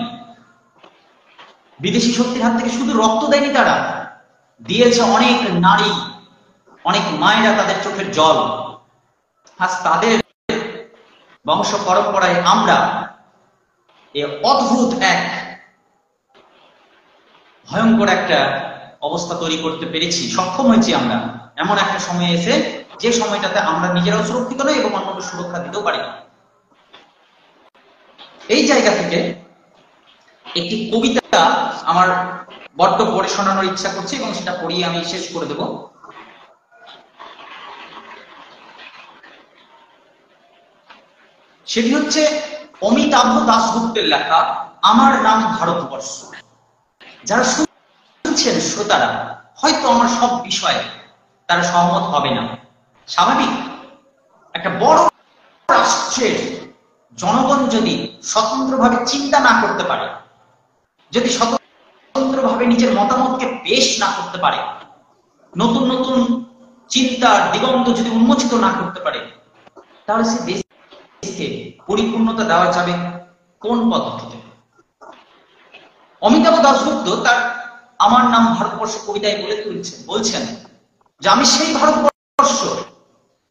বিদেশি শক্তির হাত থেকে শুধু রক্ত দেয়নি, তারা দিয়েছে অনেক নারী, অনেক মায়েরা তাদের চোখের জল। আজ তাদের বংশ পরম্পরায় আমরা এই অদ্ভুত এক ভয়ঙ্কর একটা অবস্থা তৈরি করতে পেরেছি, সক্ষম হয়েছি আমরা। এমন একটা সময় এসে যে সময়টাতে আমরা নিজেরাও সুরক্ষিত নই এবং অন্যকে সুরক্ষা দিতেও পারি না। এই জায়গা থেকে একটি কবিতা আমার বড্ড পড়ে শোনানোর ইচ্ছা করছে এবং সেটা পড়িয়ে আমি শেষ করে দেব। সেটি হচ্ছে অমিতাভ দাশগুপ্তের লেখা আমার নাম ভারতবর্ষ। যারা শুনছেন শ্রোতারা হয়তো আমার সব বিষয়ে তারা সহমত হবে না, স্বাভাবিক। একটা বড় রাষ্ট্রের জনগণ যদি স্বতন্ত্রভাবে চিন্তা না করতে পারে, যদি স্বতন্ত্রভাবে নিজের মতামতকে পেশ না করতে পারে, নতুন নতুন চিন্তার দিগন্ত যদি উন্মোচিত না করতে পারে, তাহলে সে দেশকে পরিপূর্ণতা দেওয়া যাবে কোন পদ্ধতিতে? অমিতাভ দাশগুপ্ত তার আমার নাম ভারতবর্ষ কবিতায় বলছেন যে আমি সেই ভারতবর্ষ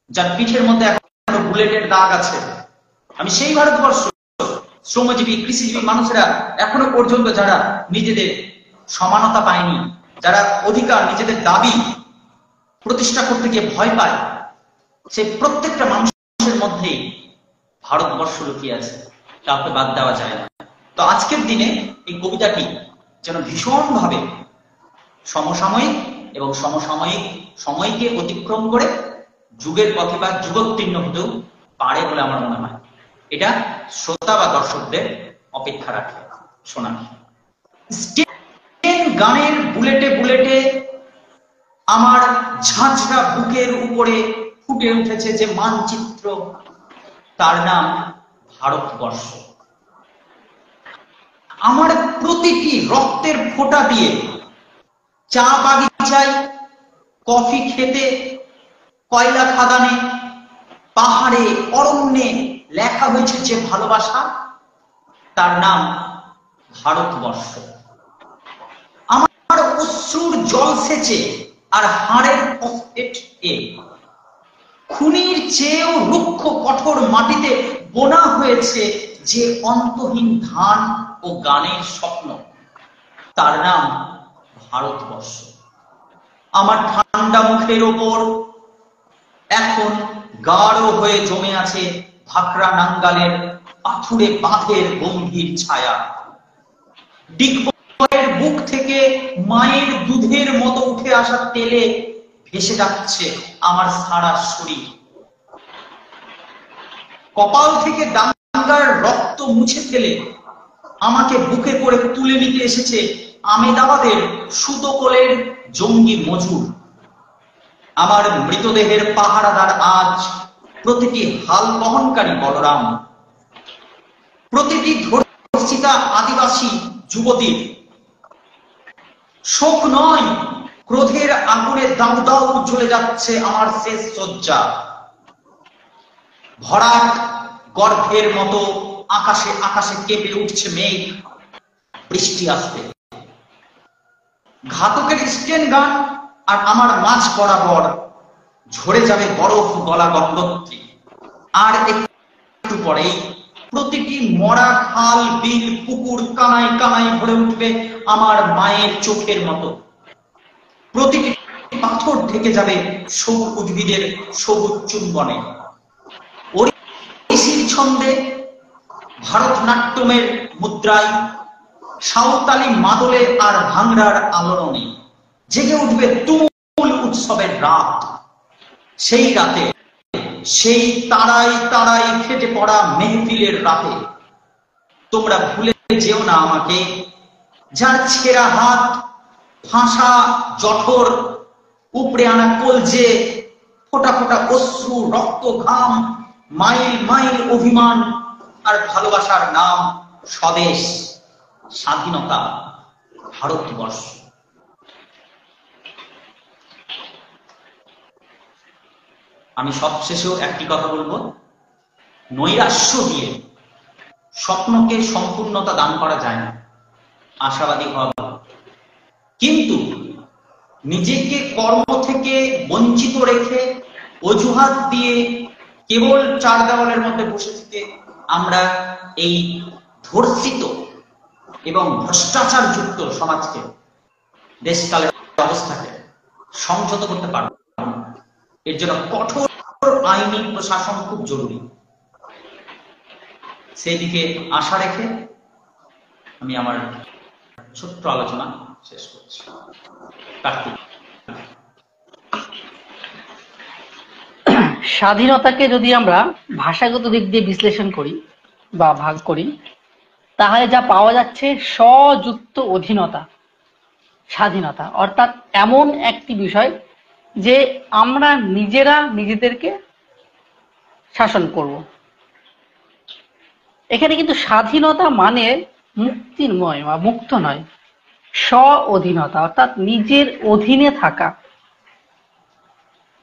যার পিঠের মধ্যে এখনো বুলেটের দাগ আছে, আমি সেই ভারতবর্ষ শ্রমজীবী কৃষিজীবী মানুষেরা এখনো পর্যন্ত যারা নিজেদের সমানতা পায়নি, যারা অধিকার নিজেদের দাবি প্রতিষ্ঠা করতে গিয়ে ভয় পায়, সেই প্রত্যেকটা মানুষের মধ্যেই ভারতবর্ষ লুকিয়ে আছে, কাউকে বাদ দেওয়া যায় না। তো আজকের দিনে এই কবিতাটি যেন ভীষণভাবে সমসাময়িক এবং সমসাময়িক সময়কে অতিক্রম করে যুগের পথে বা যুগোত্তীর্ণ হতেও পারে বলে আমার মনে হয়। এটা শ্রোতা বা দর্শকদের অপেক্ষা রাখে শোনা। স্টেন গানের বুলেটে বুলেটে আমার ঝাঁঝরা বুকের উপরে ফুটে উঠেছে যে মানচিত্র, তার নাম ভারতবর্ষ। আমার প্রতিটি রক্তের ফোঁটা দিয়ে চা বাগিচায়, কফি খেতে, কয়লা খাদানে, পাহাড়ে, অরণ্যে লেখা হয়েছে যে ভালোবাসা, তার নাম ভারতবর্ষ। আমার অশ্রুর জল সেচে আর হাড়ের ফসফেট এ খুনির চেয়েও রুক্ষ কঠোর মাটিতে বোনা হয়েছে যে অন্তহীন ধান ও গানের স্বপ্ন, তার নাম ভারতবর্ষ। আমার ঠান্ডা মুখের ওপর এখন গাঢ় হয়ে জমে আছে ভাকরা নাঙ্গালের পাথুরে বাঁধের গম্ভীর ছায়া। ডিগবয়ের বুক থেকে মায়ের দুধের মতো উঠে আসা তেলে ভেসে যাচ্ছে আমার সারা শরীর। কপাল থেকে দাঙ্গার রক্ত মুছে ফেলে আমাকে বুকে করে তুলে নিতে এসেছে আমেদাবাদের সুতোকলের জঙ্গি মজুর। আমার মৃতদেহের পাহারাদার আজ প্রতিটি হাল বহনকারী বলরাম, প্রতিটি ধর্ষিতা আদিবাসী যুবতীর। শোক নয়, ক্রোধের আগুনে দাউ দাউ জ্বলে যাচ্ছে আমার শেষ শয্যা। ভরাট গর্ভের মতো আকাশে আকাশে কেঁপে উঠছে মেঘ, বৃষ্টি আসবে। ঘাতকের স্টেন গান আর আমার মাঝ বরাবর ঝরে যাবে বরফ গলা গঙ্গোত্রী। আর একটু পরেই প্রতিটি মরা খাল, বিল, পুকুর কানায় কানায় ভরে উঠবে আমার মায়ের চোখের মতো। প্রতিটি পাথর ঢেকে যাবে সবুজ উদ্ভিদের সবুজ চুম্বনে। ওড়িশির ছন্দে, ভারতনাট্যমের মুদ্রায়, সাঁওতালি মাদলে আর ভাংড়ার আলোড়নে জেগে উঠবে তুমুল উৎসবের রাত। সেই রাতে, সেই তারাই তারাই ফেটে পড়া মেহফিলের রাতে তোমরা ভুলে যেও না আমাকে, যার ছেঁড়া হাত, ফাঁসা জঠর, উপড়ে আনা কলজে, ফোটা ফোটা অশ্রু, রক্ত, ঘাম, মাইল মাইল অভিমান আর ভালোবাসার নাম স্বদেশ, স্বাধীনতা, ভারতবর্ষ। আমি সবশেষেও একটি কথা বলবো, নৈরাশ্য দিয়ে স্বপ্নকে সম্পূর্ণতা দান করা যায় না, আশাবাদী হওয়া। কিন্তু নিজেকে কর্ম থেকে বঞ্চিত রেখে অজুহাত দিয়ে কেবল চার দেওয়ালের মধ্যে বসে থেকে আমরা এই ধর্ষিত এবং ভ্রষ্টাচার যুক্ত সমাজকে, দেশকালের অবস্থাকে সংযত করতে পারব না। এর জন্য কঠোর আইনি প্রশাসন খুব জরুরি। সেই দিকে আশা রেখে আমি আমার ছোট্ট আলোচনা শেষ করছি। কার্তিক। স্বাধীনতাকে যদি আমরা ভাষাগত দিক দিয়ে বিশ্লেষণ করি বা ভাগ করি, তাহলে যা পাওয়া যাচ্ছে স্বযুক্ত অধীনতা। স্বাধীনতা অর্থাৎ এমন একটি বিষয় যে আমরা নিজেরা নিজেদেরকে শাসন করব। এখানে কিন্তু স্বাধীনতা মানে মুক্তির নয় বা মুক্ত নয়, স্ব অধীনতা অর্থাৎ নিজের অধীনে থাকা।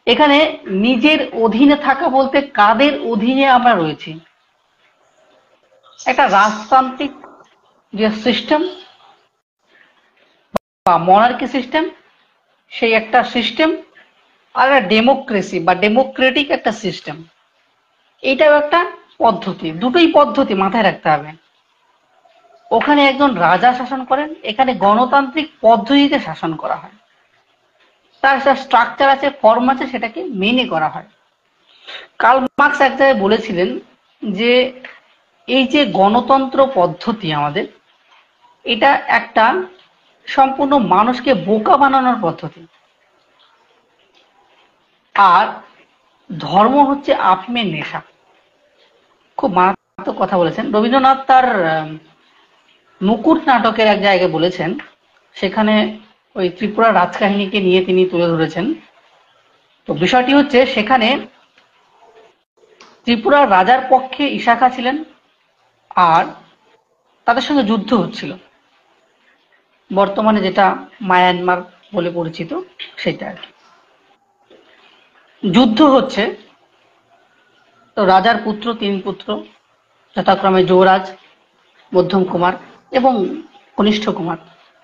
এখানে নিজের অধীনে থাকা বলতে কাদের অধীনে আমরা রয়েছি? একটা রাজতান্ত্রিক যে সিস্টেম বা মনার্কি সিস্টেম, সেই একটা সিস্টেম, আর একটা ডেমোক্রেসি বা ডেমোক্রেটিক একটা সিস্টেম। এইটাও একটা পদ্ধতি, দুটোই পদ্ধতি মাথায় রাখতে হবে। ওখানে একজন রাজা শাসন করেন, এখানে গণতান্ত্রিক পদ্ধতিতে শাসন করা হয়। তার একটা স্ট্রাকচার আছে, ফর্ম আছে, সেটাকে মেনে করা হয়। কার্ল মার্কস এক জায়গায় বলেছিলেন যে এই যে গণতন্ত্র পদ্ধতি আমাদের, এটা একটা সম্পূর্ণ মানুষকে বোকা বানানোর পদ্ধতি। আর ধর্ম হচ্ছে আফিমের নেশা। খুব মারাত্মক কথা বলেছেন রবীন্দ্রনাথ তার মুকুট নাটকের এক জায়গায় বলেছেন, সেখানে ওই ত্রিপুরা রাজকাহিনীকে নিয়ে তিনি তুলে ধরেছেন। তো বিষয়টি হচ্ছে সেখানে ত্রিপুরার রাজার পক্ষে ঈশা খাঁ ছিলেন, আর তাদের সঙ্গে যুদ্ধ হচ্ছিল, বর্তমানে যেটা মায়ানমার বলে পরিচিত সেটা আর কি। যুদ্ধ হচ্ছে, তো রাজার পুত্র, তিন পুত্র যথাক্রমে যুবরাজ, মধ্যম কুমার এবং কনিষ্ঠ কুমার,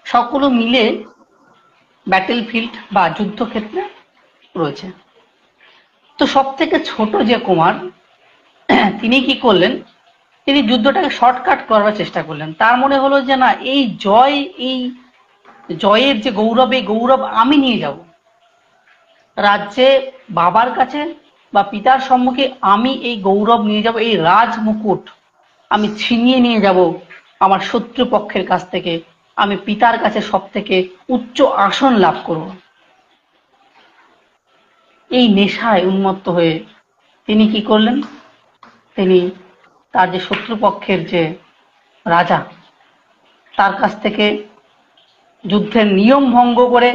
সকলে মিলে ব্যাটেল ফিল্ড বা যুদ্ধক্ষেত্রে রয়েছে। তো সব থেকে ছোট যে কুমার, তিনি কি করলেন, তিনি যুদ্ধটাকে শর্টকাট করার চেষ্টা করলেন। তার মনে হলো যে না, এই জয়ের যে গৌরব, এই গৌরব আমি নিয়ে যাব রাজ্যে, বাবার কাছে বা পিতার সম্মুখে আমি এই গৌরব নিয়ে যাব, এই রাজ মুকুট আমি ছিনিয়ে নিয়ে যাব আমার শত্রুপক্ষের কাছ থেকে, আমি পিতার কাছে সব থেকে উচ্চ আসন লাভ করব। এই নেশায় উন্মত্ত হয়ে তিনি কি করলেন, তিনি তার যে শত্রুপক্ষের যে রাজা, তার কাছ থেকে যুদ্ধের নিয়ম ভঙ্গ করে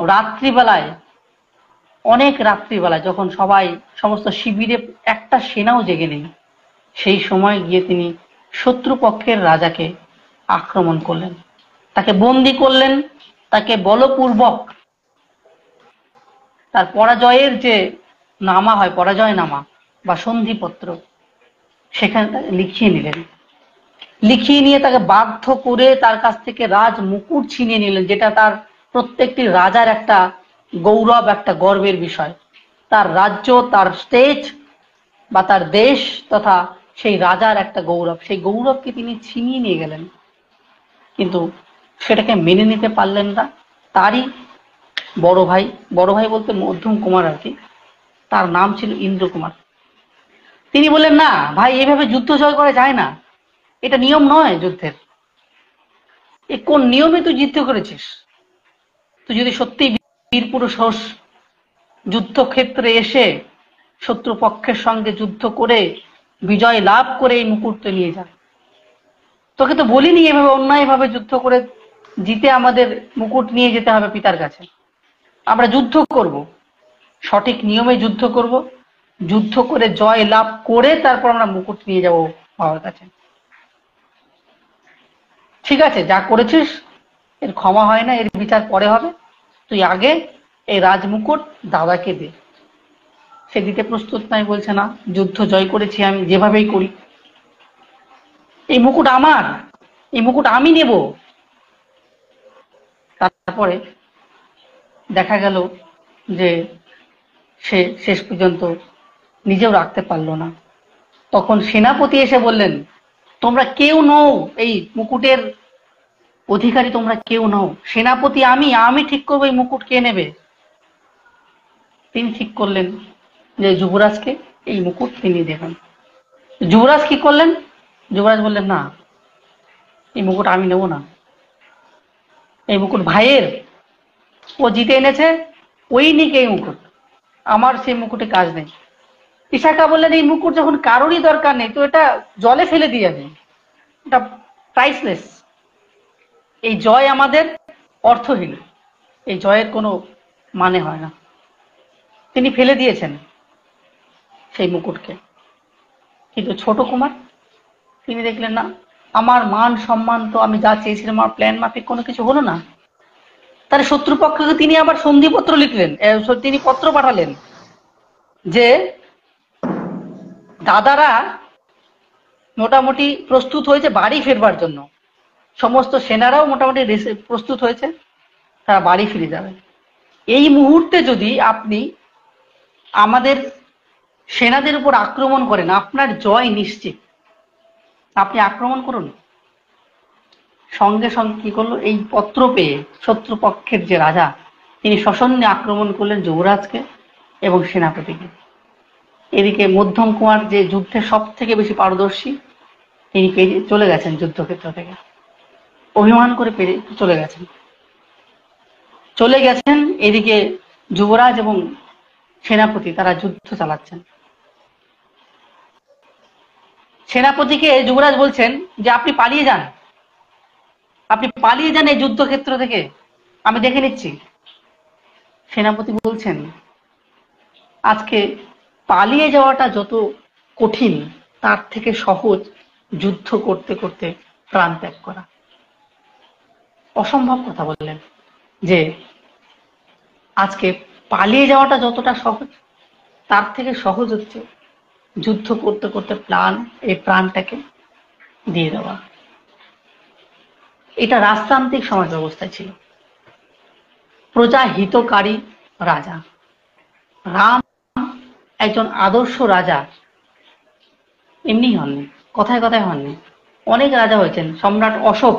রাত্রিবেলায়, অনেক রাত্রিবেলায় যখন সমস্ত শিবিরে একটা সেনাও জেগে নেই, সেই সময় গিয়ে তিনি শত্রুপক্ষের রাজাকে আক্রমণ করলেন, তাকে বন্দি করলেন, তাকে বলপূর্বক তার পরাজয়ের যে নামা হয়, পরাজয় নামা বা সন্ধিপত্র, সেখানে তাকে লিখিয়ে নিলেন। লিখিয়ে নিয়ে তাকে বাধ্য করে তার কাছ থেকে রাজ মুকুট ছিনিয়ে নিলেন, যেটা তার প্রত্যেকটি রাজার একটা গৌরব, একটা গর্বের বিষয়। তার রাজ্য, তার স্টেট বা তার দেশ তথা সেই রাজার একটা গৌরব, সেই গৌরবকে তিনি ছিনিয়ে নিয়ে গেলেন। কিন্তু সেটাকে মেনে নিতে পারলেন না তারই বড় ভাই, বড় ভাই বলতে মধ্যম কুমার আর কি, তার নাম ছিল ইন্দ্র কুমার। তিনি বললেন, না ভাই, এভাবে যুদ্ধ জয় করা যায় না, এটা নিয়ম নয় যুদ্ধের। এ কোন নিয়মে তুই যুদ্ধ করেছিস? তুই যদি সত্যি বীর পুরুষ হোস, যুদ্ধক্ষেত্রে এসে শত্রুপক্ষের সঙ্গে যুদ্ধ করে বিজয় লাভ করে এই মুকুটটা নিয়ে যা। তোকে তো বলিনি এভাবে অন্যায়ভাবে যুদ্ধ করে জিতে আমাদের মুকুট নিয়ে যেতে হবে পিতার কাছে। আমরা যুদ্ধ করব, সঠিক নিয়মে যুদ্ধ করব, যুদ্ধ করে জয় লাভ করে তারপর আমরা মুকুট নিয়ে যাব বাবার কাছে। ঠিক আছে, যা করেছিস এর ক্ষমা হয় না, এর বিচার পরে হবে, তুই আগে এই রাজমুকুট দাদাকে দে। সে দিতে প্রস্তুত নাই, বলছে না, যুদ্ধ জয় করেছি আমি, যেভাবেই করি এই মুকুট আমার, এই মুকুট আমি নেব। তারপরে দেখা গেল যে সে শেষ পর্যন্ত নিজেও রাখতে পারলো না। তখন সেনাপতি এসে বললেন, তোমরা কেউ নও এই মুকুটের অধিকারী, তোমরা কেউ নও, সেনাপতি আমি ঠিক করবো এই মুকুট কে নেবে। তিনি ঠিক করলেন যে যুবরাজকে এই মুকুট তিনি দেবেন। যুবরাজ কি করলেন, যুবরাজ বললেন, না, এই মুকুট আমি নেব না, এই মুকুট ভাইয়ের, ও জিতে এনেছে, ওই নিক এই মুকুট, আমার সেই মুকুটে কাজ নেই। বিশাখা বললেন, এই মুকুট যখন কারোরই দরকার নেই তো এটা জলে ফেলে দিয়ে যাবে, এটা প্রাইসলেস। এই জয় আমাদের অর্থহীন, এই জয়ের কোনো মানে হয় না। তিনি ফেলে দিয়েছেন সেই মুকুটকে। কিন্তু ছোট কুমার, তিনি দেখলেন, না, আমার মান সম্মান তো আমি যা চেয়েছিলাম আমার প্ল্যান মাফিক কোনো কিছু হলো না। তার শত্রুপক্ষকে তিনি আবার সন্ধিপত্র লিখলেন, তিনি পত্র পাঠালেন যে দাদারা মোটামুটি প্রস্তুত হয়েছে বাড়ি ফেরবার জন্য, সমস্ত সেনারাও মোটামুটি প্রস্তুত হয়েছে, তারা বাড়ি ফিরে যাবে। এই মুহূর্তে যদি আপনি আমাদের সেনাদের উপর আক্রমণ করেন, আপনার জয় নিশ্চিত, আপনি আক্রমণ করুন। সঙ্গে সঙ্গে কি করলো, এই পত্র পেয়ে শত্রুপক্ষের যে রাজা, তিনি সসন্নে আক্রমণ করলেন যুবরাজকে এবং সেনাপতিকে। এদিকে মধ্যম কুমার, যে যুদ্ধে সব থেকে বেশি পারদর্শী, তিনি চলে গেছেন যুদ্ধক্ষেত্র থেকে, অভিমান করে চলে গেছেন। এদিকে যুবরাজ এবং সেনাপতি তারা যুদ্ধ চালাচ্ছেন। সেনাপতিকে যুবরাজ বলছেন যে আপনি পালিয়ে যান, আপনি পালিয়ে যান এই যুদ্ধক্ষেত্র থেকে, আমি দেখে নিচ্ছি। সেনাপতি বলছেন, আজকে পালিয়ে যাওয়াটা যত কঠিন তার থেকে সহজ যুদ্ধ করতে করতে প্রাণ ত্যাগ করা। অসম্ভব কথা বললেন যে আজকে পালিয়ে যাওয়াটা যতটা সহজ তার থেকে সহজ হচ্ছে যুদ্ধ করতে করতে এই প্রাণটাকে দিয়ে দেওয়া। এটা রাজতান্ত্রিক সমাজ ব্যবস্থায় ছিল। প্রজা হিতকারী রাজা রাম একজন আদর্শ রাজা এমনি হননি, কথায় কথায় হননি, অনেক রাজা হয়েছেন। সম্রাট অশোক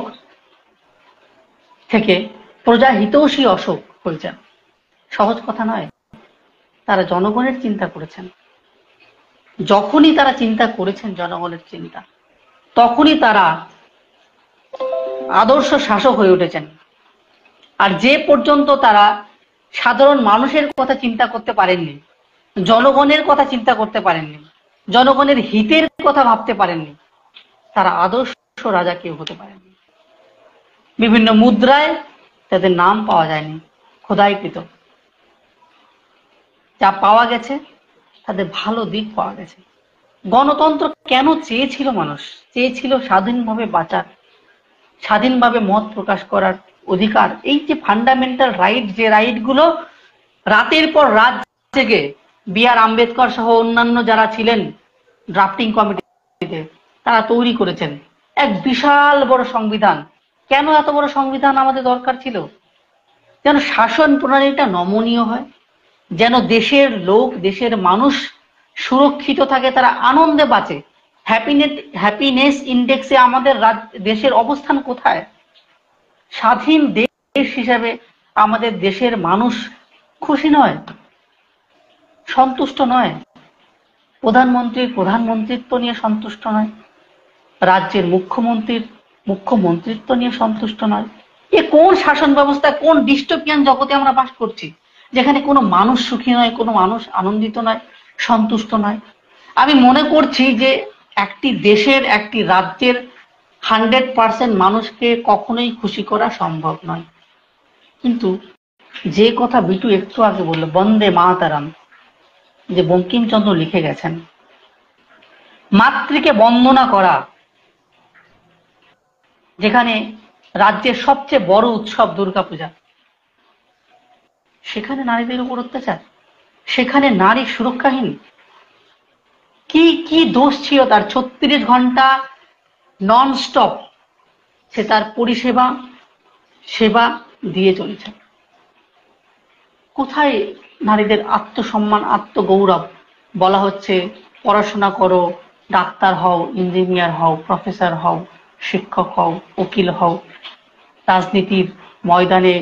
থেকে প্রজা হিতৈষী অশোক হয়েছেন, সহজ কথা নয়। তারা জনগণের চিন্তা করেছেন। যখনই তারা চিন্তা করেছেন জনগণের চিন্তা, তখনই তারা আদর্শ শাসক হয়ে উঠেছেন। আর যে পর্যন্ত তারা সাধারণ মানুষের কথা চিন্তা করতে পারেননি, জনগণের কথা চিন্তা করতে পারেননি, জনগণের হিতের কথা ভাবতে পারেননি, তারা আদর্শ রাজা কেউ হতে পারেননি। বিভিন্ন মুদ্রায় তাদের নাম পাওয়া যায়নি, খোদাইকৃত। যা পাওয়া গেছে তাদের ভালো দিক পাওয়া গেছে। গণতন্ত্র কেন চেয়েছিল মানুষ? চেয়েছিল স্বাধীনভাবে বাঁচার, স্বাধীনভাবে মত প্রকাশ করার অধিকার। এই যে ফান্ডামেন্টাল রাইট, যে রাইটগুলো রাতের পর রাত জেগে বি আর আম্বেদকর সহ অন্যান্য যারা ছিলেন ড্রাফটিং কমিটিতে, তারা তৈরি করেছেন এক বিশাল বড় সংবিধান। কেন এত বড় সংবিধান আমাদের দরকার ছিল? যেন শাসন প্রণালীটা নমনীয় হয়, যেন দেশের লোক, দেশের মানুষ সুরক্ষিত থাকে, তারা আনন্দে বাঁচে। হ্যাপিনেস ইন্ডেক্সে আমাদের দেশের অবস্থান কোথায়? স্বাধীন দেশ হিসেবে আমাদের দেশের মানুষ খুশি নয়, সন্তুষ্ট নয়। প্রধানমন্ত্রিত্ব নিয়ে সন্তুষ্ট নয়, রাজ্যের মুখ্যমন্ত্রিত্ব নিয়ে সন্তুষ্ট নয়। এ কোন শাসন ব্যবস্থা, কোন ডিস্টোপিয়ান জগতে আমরা বাস করছি, যেখানে কোনো মানুষ সুখী নয়, কোনো মানুষ আনন্দিত নয়, সন্তুষ্ট নয়। আমি মনে করছি যে একটি দেশের, একটি রাজ্যের 100% মানুষকে কখনোই খুশি করা সম্ভব নয়। কিন্তু যে কথা বিটু একটু আগে বলল, বন্দে মাতারাম, যে বঙ্কিমচন্দ্র লিখে গেছেন, মাতৃকে বন্দনা করা, যেখানে রাজ্যের সবচেয়ে বড় উৎসব দুর্গাপূজা, সেখানে নারীদের উপর অত্যাচার, সেখানে নারী সুরক্ষাহীন। কি কি দোষ ছিল তার? 36 ঘন্টা নন স্টপ সে তার সেবা দিয়ে চলেছে। কোথায় নারীদের আত্মসম্মান, আত্মগৌরব? বলা হচ্ছে পড়াশোনা করো, ডাক্তার হও, ইঞ্জিনিয়ার হও, প্রফেসর হও, শিক্ষক হও, উকিল হও, রাজনীতির ময়দানে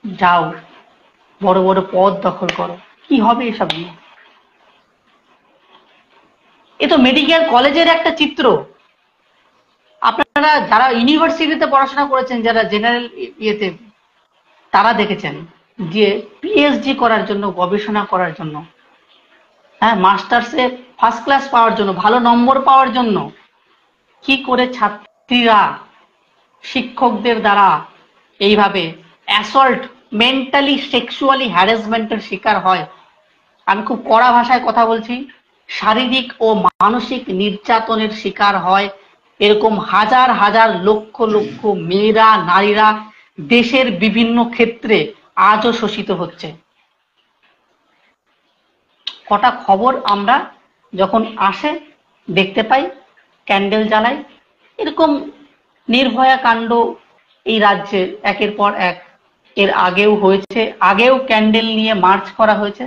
যাও, বড় বড় পদ দখল করো। কি হবে এসব নিয়ে? এ তো মেডিকেল কলেজের একটা চিত্র, আপনারা যারা ইউনিভার্সিটিতে পড়াশোনা করেছেন, যারা জেনারেল ইয়েতে, তারা দেখেছেন যে পিএইচডি করার জন্য, গবেষণা করার জন্য, হ্যাঁ, মাস্টার্সে ফার্স্ট ক্লাস পাওয়ার জন্য, ভালো নম্বর পাওয়ার জন্য কি করে ছাত্রীরা শিক্ষকদের দ্বারা এইভাবে অ্যাসল্ট, মেন্টালি সেক্সুয়ালি হ্যারাসমেন্টের শিকার হয়। আমি খুব কড়া ভাষায় কথা বলছি, শারীরিক ও মানসিক নির্যাতনের শিকার হয়। এরকম হাজার হাজার লক্ষ লক্ষ মেয়েরা, নারীরা দেশের বিভিন্ন ক্ষেত্রে আজও শোষিত হচ্ছে। কটা খবর আমরা যখন আসে দেখতে পাই, ক্যান্ডেল জ্বালাই, এরকম নির্ভয়া কাণ্ড এই রাজ্যে একের পর এক, এর আগেও হয়েছে, আগেও ক্যান্ডেল নিয়ে মার্চ করা হয়েছে,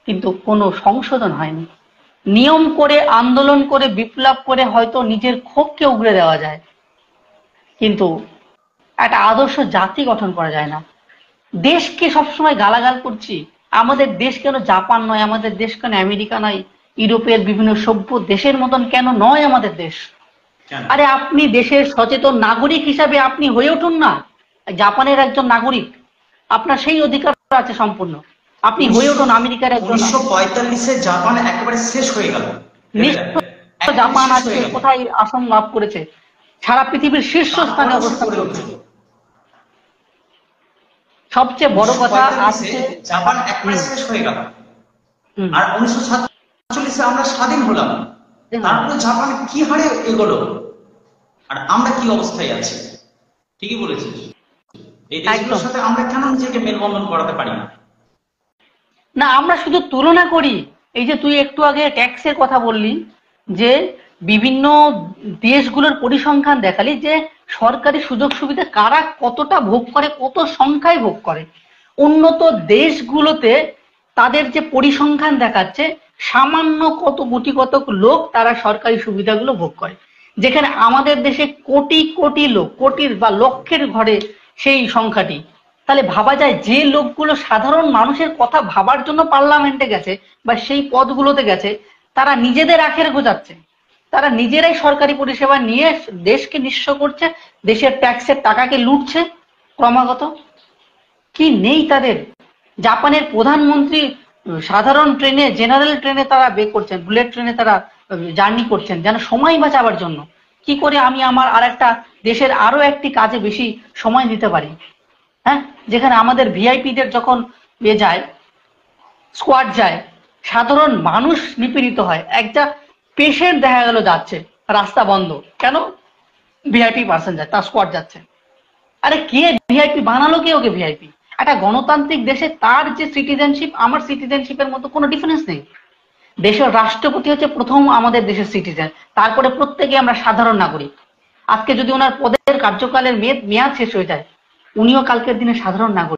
কিন্তু কোনো সংশোধন হয়নি। নিয়ম করে, আন্দোলন করে, বিপ্লব করে হয়তো নিজের ক্ষোভকে উগরে দেওয়া যায়, কিন্তু একটা আদর্শ জাতি গঠন করা যায় না। দেশকে সবসময় গালাগাল করছি, আমাদের দেশ কেন জাপান নয়, আমাদের দেশ কেন আমেরিকা নয়, ইউরোপের বিভিন্ন সভ্য দেশের মতন কেন নয় আমাদের দেশ? আরে আপনি দেশের সচেতন নাগরিক হিসাবে আপনি হয়ে উঠুন না জাপানের একজন নাগরিক, আপনার সেই অধিকার আছে সম্পূর্ণ, আপনি হয়ে উঠুন আমেরিকার একজন। 1945-এ জাপান একেবারে শেষ হয়ে গেল। জাপান আজকে কোথায় আসন লাভ করেছে? সারা পৃথিবীর শীর্ষস্থানে অবস্থান করছে। সবচেয়ে বড় কথা, আজকে জাপান একেবারে শেষ হয়ে গেল, আর 1947-এ আমরা স্বাধীন হলাম। তারপরে জাপান কি হারে এগোলো, আর আমরা কি অবস্থায় আছি? ঠিকই বলেছিস, এই দেশগুলোর সাথে আমরা কেন নিজেকে মেলবন্ধন করাতে পারি না? না, আমরা শুধু তুলনা করি। এই যে তুই একটু আগে ট্যাক্সের কথা বললি, যে বিভিন্ন দেশগুলোর পরিসংখ্যান দেখালি যে সরকারি সুযোগ সুবিধা কারা কতটা ভোগ করে, কত সংখ্যায় ভোগ করে। উন্নত দেশগুলোতে তাদের যে পরিসংখ্যান দেখাচ্ছে, সামান্য কত কোটি কত লোক তারা সরকারি সুবিধাগুলো ভোগ করে, যেখানে আমাদের দেশে কোটি কোটি লোক, কোটির বা লক্ষের ঘরে সেই সংখ্যাটি। তাহলে ভাবা যায় যে লোকগুলো সাধারণ মানুষের কথা ভাবার জন্য পার্লামেন্টে গেছে বা সেই পদগুলোতে গেছে, তারা নিজেদের আখের গোজাচ্ছে, তারা নিজেরাই সরকারি পরিষেবা নিয়ে দেশকে নিঃস্ব করছে, দেশের ট্যাক্সের টাকাকে লুটছে ক্রমাগত। কি নেই তাদের? জাপানের প্রধানমন্ত্রী সাধারণ ট্রেনে, জেনারেল ট্রেনে তারা বে করছেন, বুলেট ট্রেনে তারা জার্নি করছেন যেন সময় বাঁচাবার জন্য। কি করে আমি আমার আর একটা দেশের আরো একটি কাজে বেশি সময় দিতে পারি? হ্যাঁ, যেখানে আমাদের ভিআইপিদের যখন যায়, স্কোয়াড যায়, সাধারণ মানুষ নিপীড়িত হয়। একটা পেশেন্ট দেখা গেল যাচ্ছে, রাস্তা বন্ধ, কেন? ভিআইপি পার্সন যায়, তার স্কোয়াড যাচ্ছে। আরে কে ভিআইপি বানালো? কে ওকে ভিআইপি? একটা গণতান্ত্রিক দেশে তার যে সিটিজেনশিপ, আমার সিটিজেনশিপের মতো কোনো ডিফারেন্স নেই। দেশের রাষ্ট্রপতি হচ্ছে প্রথম আমাদের দেশের সিটিজেন, তারপরে প্রত্যেকে আমরা সাধারণ নাগরিক। আজকে যদি ওনার পদের কার্যকালের মেয়াদ শেষ হয়ে যায়, উনিও কালকের দিনে সাধারণ নাগরিক।